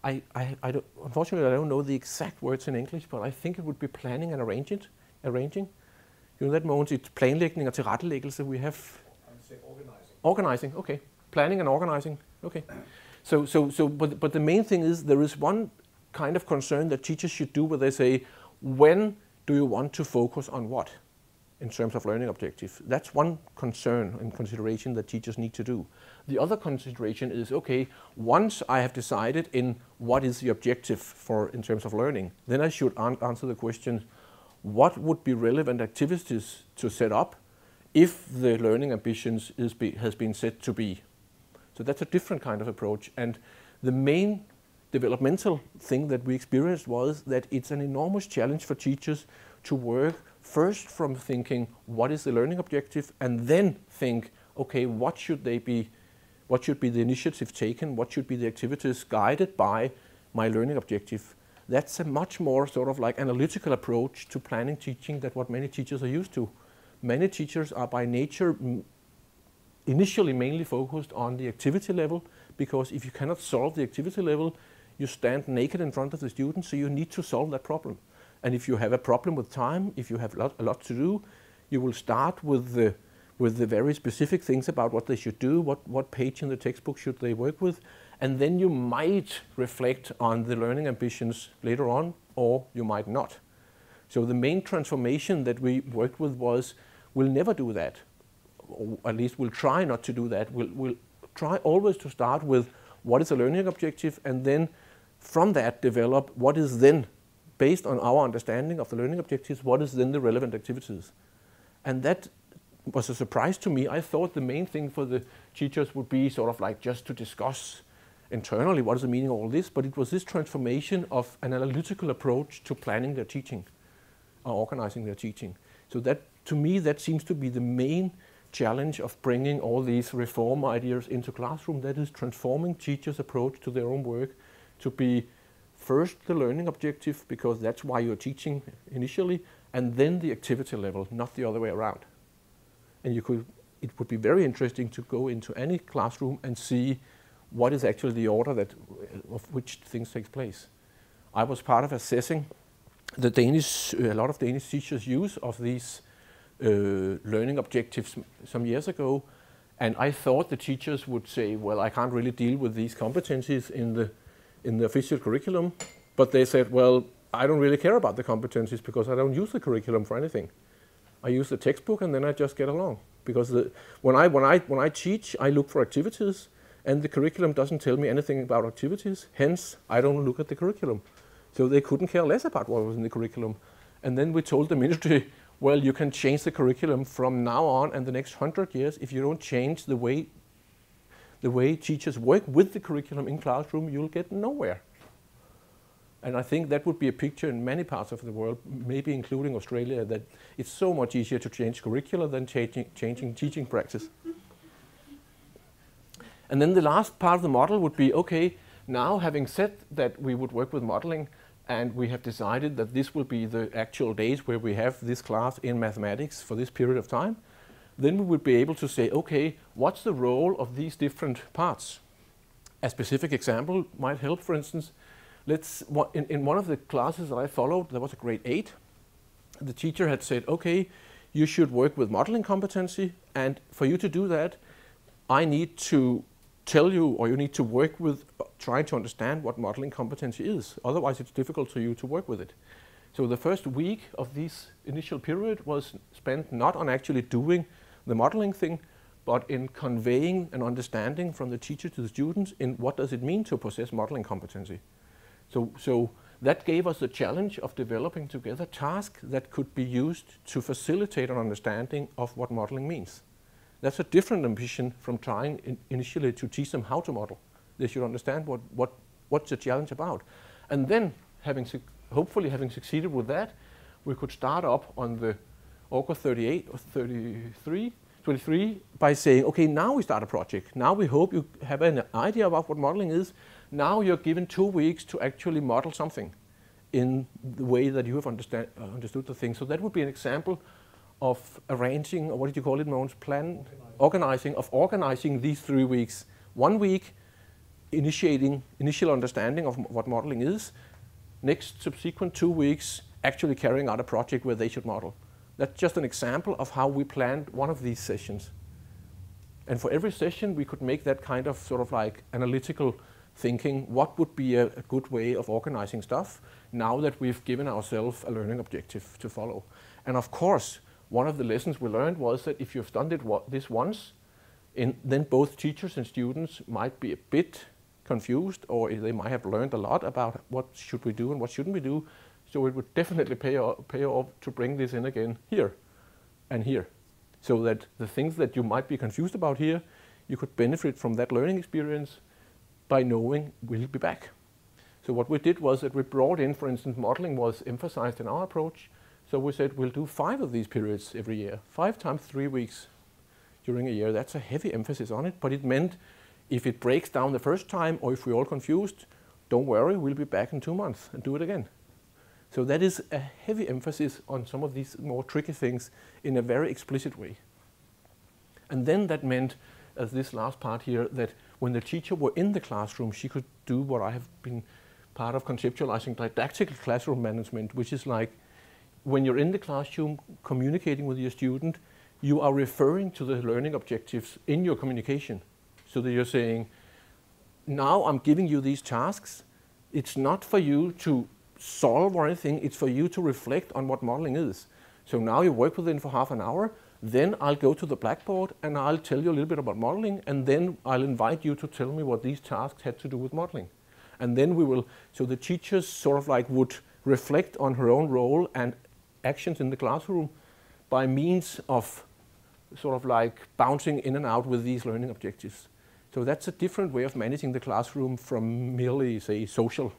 unfortunately I don't know the exact words in English, but I think it would be planning and arranging. You know, that moment it's planlægning og tilrettelæggelse. We have organizing. Okay, planning and organizing. Okay, but the main thing is there is one kind of concern that teachers should do, where they say, when do you want to focus on what in terms of learning objective? That's one concern and consideration that teachers need to do. The other consideration is, okay, once I have decided in what is the objective for in terms of learning, then I should answer the question, what would be relevant activities to set up if the learning ambitions has been set to be? So that's a different kind of approach. And the main developmental thing that we experienced was that it's an enormous challenge for teachers to work first from thinking, what is the learning objective? And then think, okay, what should be the initiative taken? What should be the activities guided by my learning objective? That's a much more sort of like analytical approach to planning teaching than what many teachers are used to. Many teachers are by nature initially mainly focused on the activity level, because if you cannot solve the activity level, you stand naked in front of the students, so you need to solve that problem. And if you have a problem with time, if you have a lot to do, you will start with the very specific things about what they should do, what page in the textbook should they work with, and then you might reflect on the learning ambitions later on, or you might not. So the main transformation that we worked with was, we'll never do that, or at least we'll try not to do that. We'll try always to start with what is a learning objective, and then from that develop what is then, based on our understanding of the learning objectives, what is then the relevant activities. And that was a surprise to me. I thought the main thing for the teachers would be sort of like just to discuss internally what is the meaning of all this, but it was this transformation of an analytical approach to planning their teaching or organizing their teaching. So that, to me, that seems to be the main challenge of bringing all these reform ideas into classroom, that is transforming teachers' approach to their own work to be first the learning objective, because that's why you're teaching initially, and then the activity level, not the other way around. And it would be very interesting to go into any classroom and see what is actually the order of which things takes place. I was part of assessing the a lot of Danish teachers' use of these learning objectives some years ago, and I thought the teachers would say, well, I can't really deal with these competencies in the official curriculum, but they said, well, I don't really care about the competencies because I don't use the curriculum for anything. I use the textbook and then I just get along. Because when I teach, I look for activities, and the curriculum doesn't tell me anything about activities. Hence, I don't look at the curriculum. So they couldn't care less about what was in the curriculum. And then we told the ministry, well, you can change the curriculum from now on and the next 100 years. If you don't change the way teachers work with the curriculum in classroom, you'll get nowhere. And I think that would be a picture in many parts of the world, maybe including Australia, that it's so much easier to change curricula than changing teaching practice. And then the last part of the model would be, okay, now having said that we would work with modeling, and we have decided that this will be the actual days where we have this class in mathematics for this period of time, then we would be able to say, okay, what's the role of these different parts? A specific example might help. For instance, in one of the classes that I followed, there was a grade 8. The teacher had said, okay, you should work with modeling competency, and for you to do that, I need to tell you, or you need to work with trying to understand what modeling competency is. Otherwise, it's difficult for you to work with it. So the first week of this initial period was spent not on actually doing the modeling thing, but in conveying an understanding from the teacher to the students in what does it mean to possess modeling competency. So that gave us the challenge of developing together tasks that could be used to facilitate an understanding of what modeling means. That's a different ambition from trying initially to teach them how to model. They should understand what's the challenge about. And then, hopefully having succeeded with that, we could start up on the August 38 or 23 by saying, okay, now we start a project. Now we hope you have an idea about what modeling is. Now you're given 2 weeks to actually model something in the way that you have understood the thing. So that would be an example of arranging, or what did you call it, Mogens? Organizing these 3 weeks. 1 week, initial understanding of what modeling is. Next subsequent 2 weeks, actually carrying out a project where they should model. That's just an example of how we planned one of these sessions. And for every session, we could make that kind of sort of like analytical thinking. What would be a good way of organizing stuff now that we've given ourselves a learning objective to follow? And of course, one of the lessons we learned was that if you've done this once, then both teachers and students might be a bit confused, or they might have learned a lot about what should we do and what shouldn't we do. So it would definitely pay off to bring this in again here and here, so that the things that you might be confused about here, you could benefit from that learning experience by knowing we'll be back. So what we did was that we brought in, for instance, modeling was emphasized in our approach. So we said we'll do 5 of these periods every year, 5 times 3 weeks during a year. That's a heavy emphasis on it, but it meant if it breaks down the first time, or if we're all confused, don't worry, we'll be back in 2 months and do it again. So that is a heavy emphasis on some of these more tricky things in a very explicit way. And then that meant, as this last part here, that when the teacher were in the classroom, she could do what I have been part of conceptualizing didactical classroom management, which is like when you're in the classroom communicating with your student, you are referring to the learning objectives in your communication. So that you're saying, now I'm giving you these tasks. It's not for you to solve or anything, it's for you to reflect on what modeling is. So now you work with it for half an hour, then I'll go to the blackboard and I'll tell you a little bit about modeling, and then I'll invite you to tell me what these tasks had to do with modeling. And then we will, so the teachers sort of like would reflect on her own role and actions in the classroom by means of sort of like bouncing in and out with these learning objectives. So that's a different way of managing the classroom from merely, say, social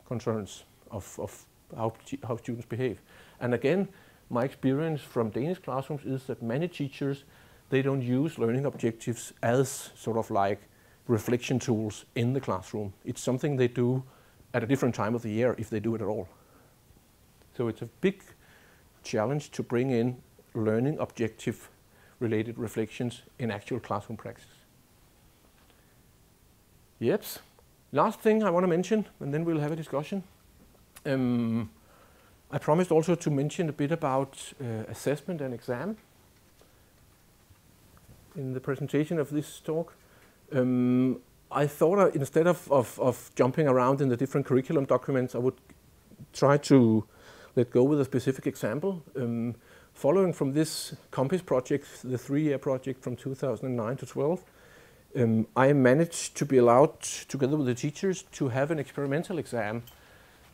concerns of how students behave. And again, my experience from Danish classrooms is that many teachers they don't use learning objectives as sort of like reflection tools in the classroom. It's something they do at a different time of the year, if they do it at all. So it's a big challenge to bring in learning objective related reflections in actual classroom practice. Yep. Last thing I want to mention, and then we'll have a discussion. I promised also to mention a bit about assessment and exam in the presentation of this talk. I thought instead of jumping around in the different curriculum documents, I would try to let go with a specific example. Following from this COMPAS project, the 3-year project from 2009 to 12, I managed to be allowed, together with the teachers, to have an experimental exam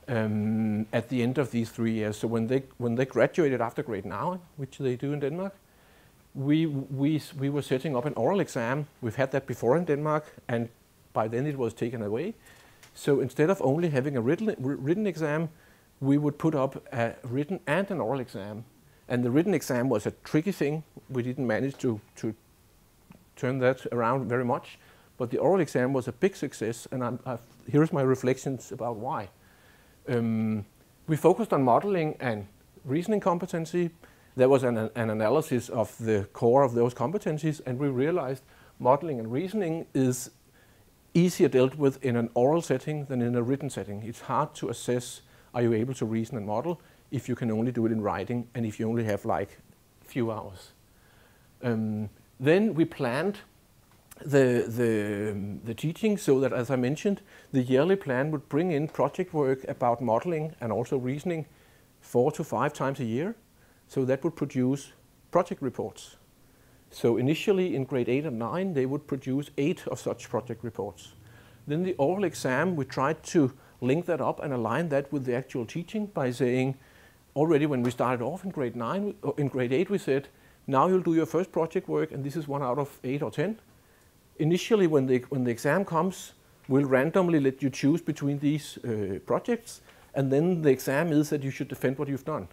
at the end of these 3 years. So when they graduated after grade 9, which they do in Denmark, we were setting up an oral exam. We've had that before in Denmark, and by then it was taken away. So instead of only having a written exam, we would put up a written and an oral exam. And the written exam was a tricky thing. We didn't manage to turn that around very much. But the oral exam was a big success, and here's my reflections about why. We focused on modeling and reasoning competency. There was an analysis of the core of those competencies, and we realized modeling and reasoning is easier dealt with in an oral setting than in a written setting. It's hard to assess, are you able to reason and model, if you can only do it in writing and if you only have like a few hours. Then we planned the teaching so that, as I mentioned, the yearly plan would bring in project work about modeling and also reasoning 4 to 5 times a year. So that would produce project reports. So initially in grade 8 and 9, they would produce 8 of such project reports. Then the oral exam, we tried to link that up and align that with the actual teaching by saying, already when we started off in grade 9, in grade 8 we said, now you'll do your first project work, and this is 1 out of 8 or 10. Initially when the exam comes, we'll randomly let you choose between these projects, and then the exam is that you should defend what you've done.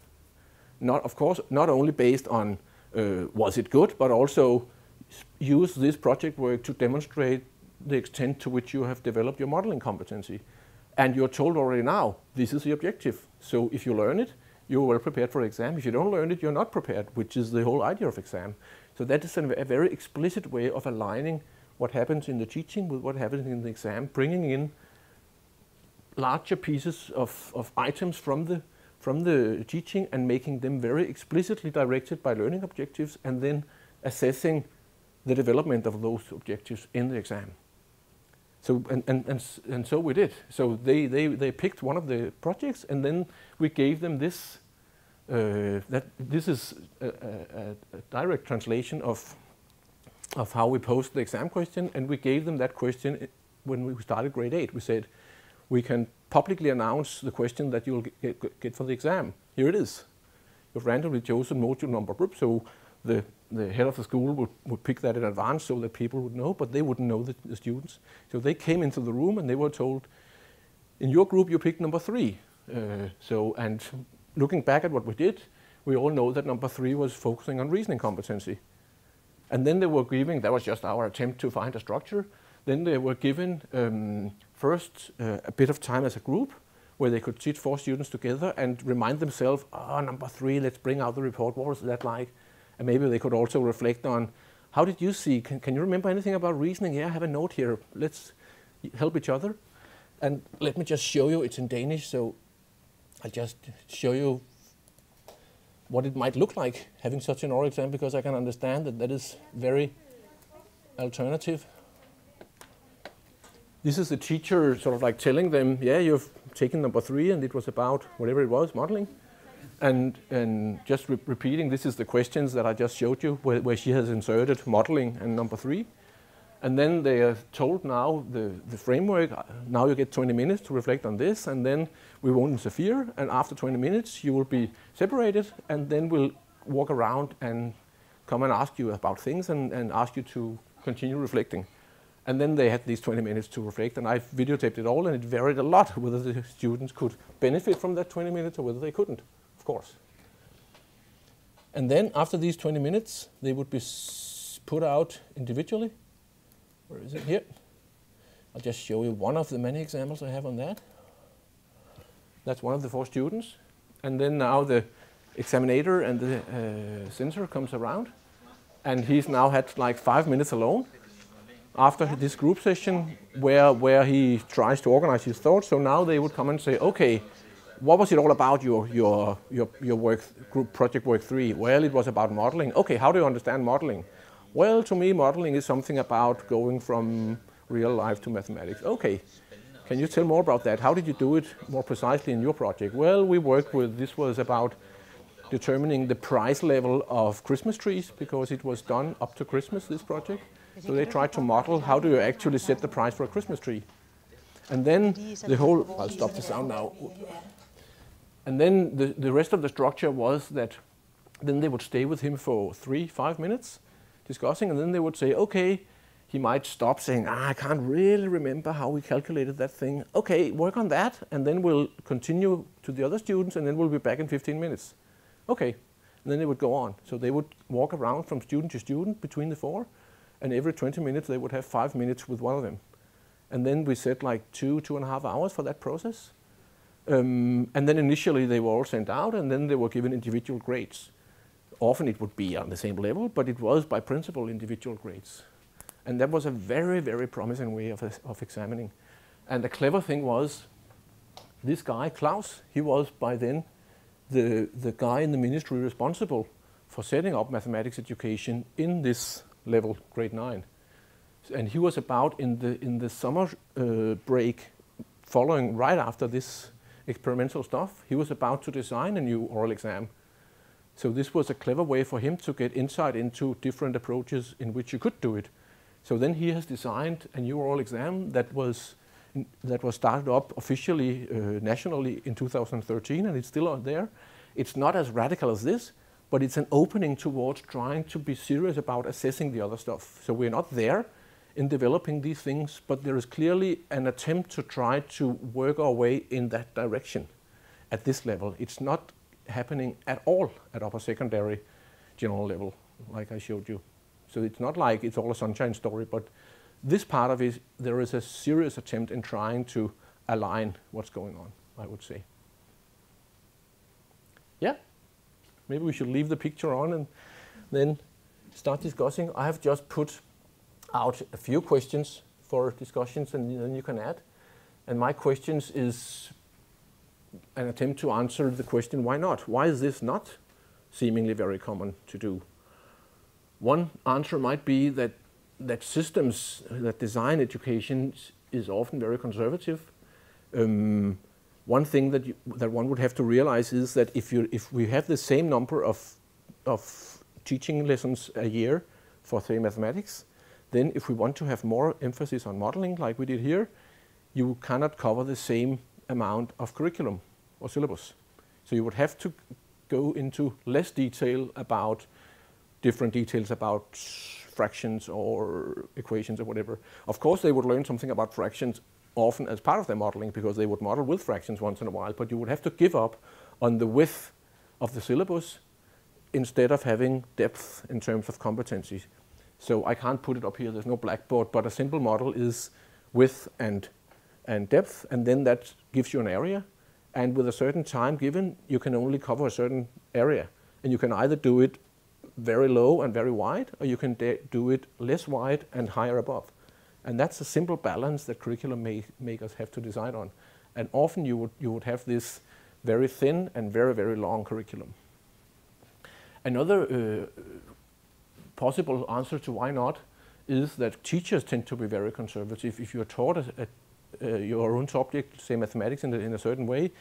Not, of course, not only based on was it good, but also use this project work to demonstrate the extent to which you have developed your modeling competency. And you're told already now, this is the objective. So if you learn it, you're well prepared for exam. If you don't learn it, you're not prepared, which is the whole idea of exam. So that is a very explicit way of aligning what happens in the teaching with what happens in the exam, bringing in larger pieces of items from the teaching and making them very explicitly directed by learning objectives, and then assessing the development of those objectives in the exam. So and so we did. So they picked one of the projects, and then we gave them this. This is a direct translation of how we posed the exam question, and we gave them that question when we started grade 8. We said, we can publicly announce the question that you'll get for the exam. Here it is. You've randomly chosen module number group, so the head of the school would pick that in advance so that people would know, but they wouldn't know the students. So they came into the room and they were told, in your group you picked number 3. And looking back at what we did, we all know that number 3 was focusing on reasoning competency. And then they were given, that was just our attempt to find a structure, then they were given first a bit of time as a group where they could sit 4 students together and remind themselves, number 3, let's bring out the report, what was that like? And maybe they could also reflect on, how did you see, can you remember anything about reasoning? Yeah, I have a note here, let's help each other. And let me just show you, it's in Danish, so I'll just show you what it might look like having such an oral exam, because I can understand that that is very alternative. This is the teacher sort of like telling them, yeah, you've taken number 3 and it was about whatever it was, modeling. And just repeating, this is the questions that I just showed you, where she has inserted modeling and number 3. And then they are told now the framework, now you get 20 minutes to reflect on this, and then we won't interfere, and after 20 minutes you will be separated, and then we'll walk around and come and ask you about things and ask you to continue reflecting. And then they had these 20 minutes to reflect, and I videotaped it all, and it varied a lot whether the students could benefit from that 20 minutes or whether they couldn't, of course. And then after these 20 minutes, they would be put out individually. Where is it? Here. I'll just show you one of the many examples I have on that. That's one of the 4 students. And then now the examiner and the censor comes around. And he's now had like 5 minutes alone after this group session where he tries to organize his thoughts. So now they would come and say, okay, what was it all about, your work group project work 3? Well, it was about modeling. Okay, how do you understand modeling? Well, to me, modeling is something about going from real life to mathematics. Okay, can you tell more about that? How did you do it more precisely in your project? Well, we worked with, this was about determining the price level of Christmas trees, because it was done up to Christmas, this project. So they tried to model how do you actually set the price for a Christmas tree. And then the whole, I'll stop the sound now. And then the rest of the structure was that then they would stay with him for 3-5 minutes discussing, and then they would say, okay, he might stop saying, I can't really remember how we calculated that thing. Okay, work on that, and then we'll continue to the other students, and then we'll be back in 15 minutes. Okay, and then they would go on. So they would walk around from student to student between the 4, and every 20 minutes they would have 5 minutes with one of them. And then we set like 2.5 hours for that process. And then initially they were all sent out, and then they were given individual grades. Often it would be on the same level, but it was by principle individual grades. And that was a very, very promising way of examining. And the clever thing was, this guy, Klaus, he was by then the guy in the ministry responsible for setting up mathematics education in this level, grade 9. And he was about in the summer break following right after this experimental stuff, he was about to design a new oral exam. So this was a clever way for him to get insight into different approaches in which you could do it. So then he has designed a new oral exam that was started up officially nationally in 2013, and it's still out there. It's not as radical as this, but it's an opening towards trying to be serious about assessing the other stuff. So we're not there in developing these things, but there is clearly an attempt to try to work our way in that direction at this level. It's not happening at all at upper secondary general level, like I showed you. So it's not like it's all a sunshine story, but this part of it, there is a serious attempt in trying to align what's going on, I would say. Yeah, maybe we should leave the picture on and then start discussing. I have just put out a few questions for discussions, and then you can add. And my questions is an attempt to answer the question, why not? Why is this not seemingly very common to do? One answer might be that systems that design education is often very conservative. One thing that one would have to realize is that if we have the same number of teaching lessons a year for, say, mathematics, then if we want to have more emphasis on modeling, like we did here, you cannot cover the same amount of curriculum or syllabus. So you would have to go into less detail about different details about fractions or equations or whatever. Of course, they would learn something about fractions often as part of their modeling, because they would model with fractions once in a while, but you would have to give up on the width of the syllabus instead of having depth in terms of competencies. So I can't put it up here, there's no blackboard, but a simple model is width and depth, and then that gives you an area. And with a certain time given, you can only cover a certain area. And you can either do it very low and very wide, or you can do it less wide and higher above. And that's a simple balance that curriculum may make us have to decide on. And often you would have this very thin and very, very long curriculum. Another possible answer to why not is that teachers tend to be very conservative. If you're taught your own subject, say mathematics, in a certain way,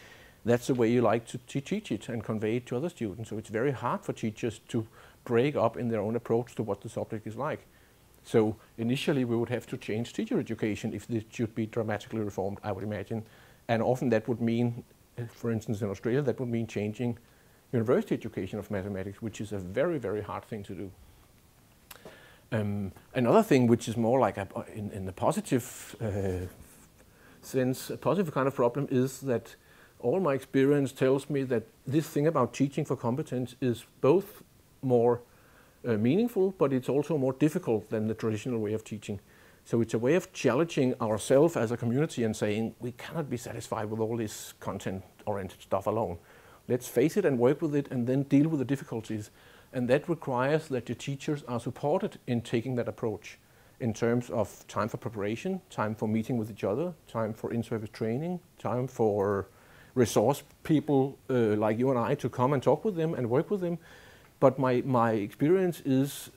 that's the way you like to teach it and convey it to other students. So it's very hard for teachers to break up in their own approach to what the subject is like. So initially we would have to change teacher education if this should be dramatically reformed, I would imagine. And often that would mean, for instance in Australia, that would mean changing university education of mathematics, which is a very, very hard thing to do. Another thing which is more like in the positive sense, a positive kind of problem, is that all my experience tells me that this thing about teaching for competence is both more meaningful, but it's also more difficult than the traditional way of teaching. So it's a way of challenging ourselves as a community and saying we cannot be satisfied with all this content-oriented stuff alone. Let's face it and work with it and then deal with the difficulties. And that requires that the teachers are supported in taking that approach in terms of time for preparation, time for meeting with each other, time for in-service training, time for resource people like you and I to come and talk with them and work with them. But my experience is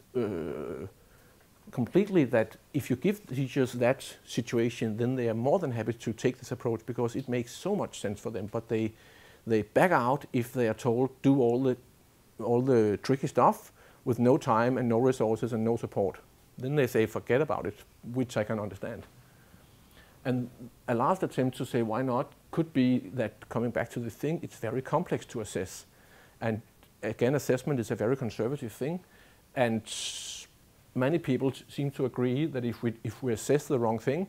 completely that if you give the teachers that situation, then they are more than happy to take this approach because it makes so much sense for them. But they back out if they are told do all the tricky stuff with no time and no resources and no support. Then they say forget about it, which I can understand. And a last attempt to say why not could be that, coming back to the thing, it's very complex to assess. And again, assessment is a very conservative thing. And many people seem to agree that if we assess the wrong thing,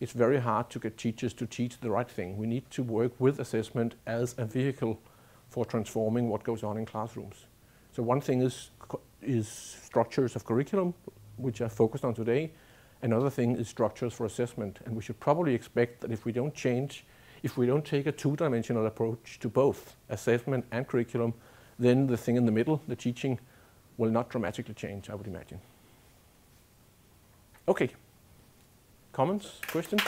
it's very hard to get teachers to teach the right thing. We need to work with assessment as a vehicle for transforming what goes on in classrooms. So one thing is structures of curriculum, which I focused on today. Another thing is structures for assessment. And we should probably expect that if we don't take a two-dimensional approach to both assessment and curriculum, then the thing in the middle, the teaching, will not dramatically change, I would imagine. Okay. Comments? Questions?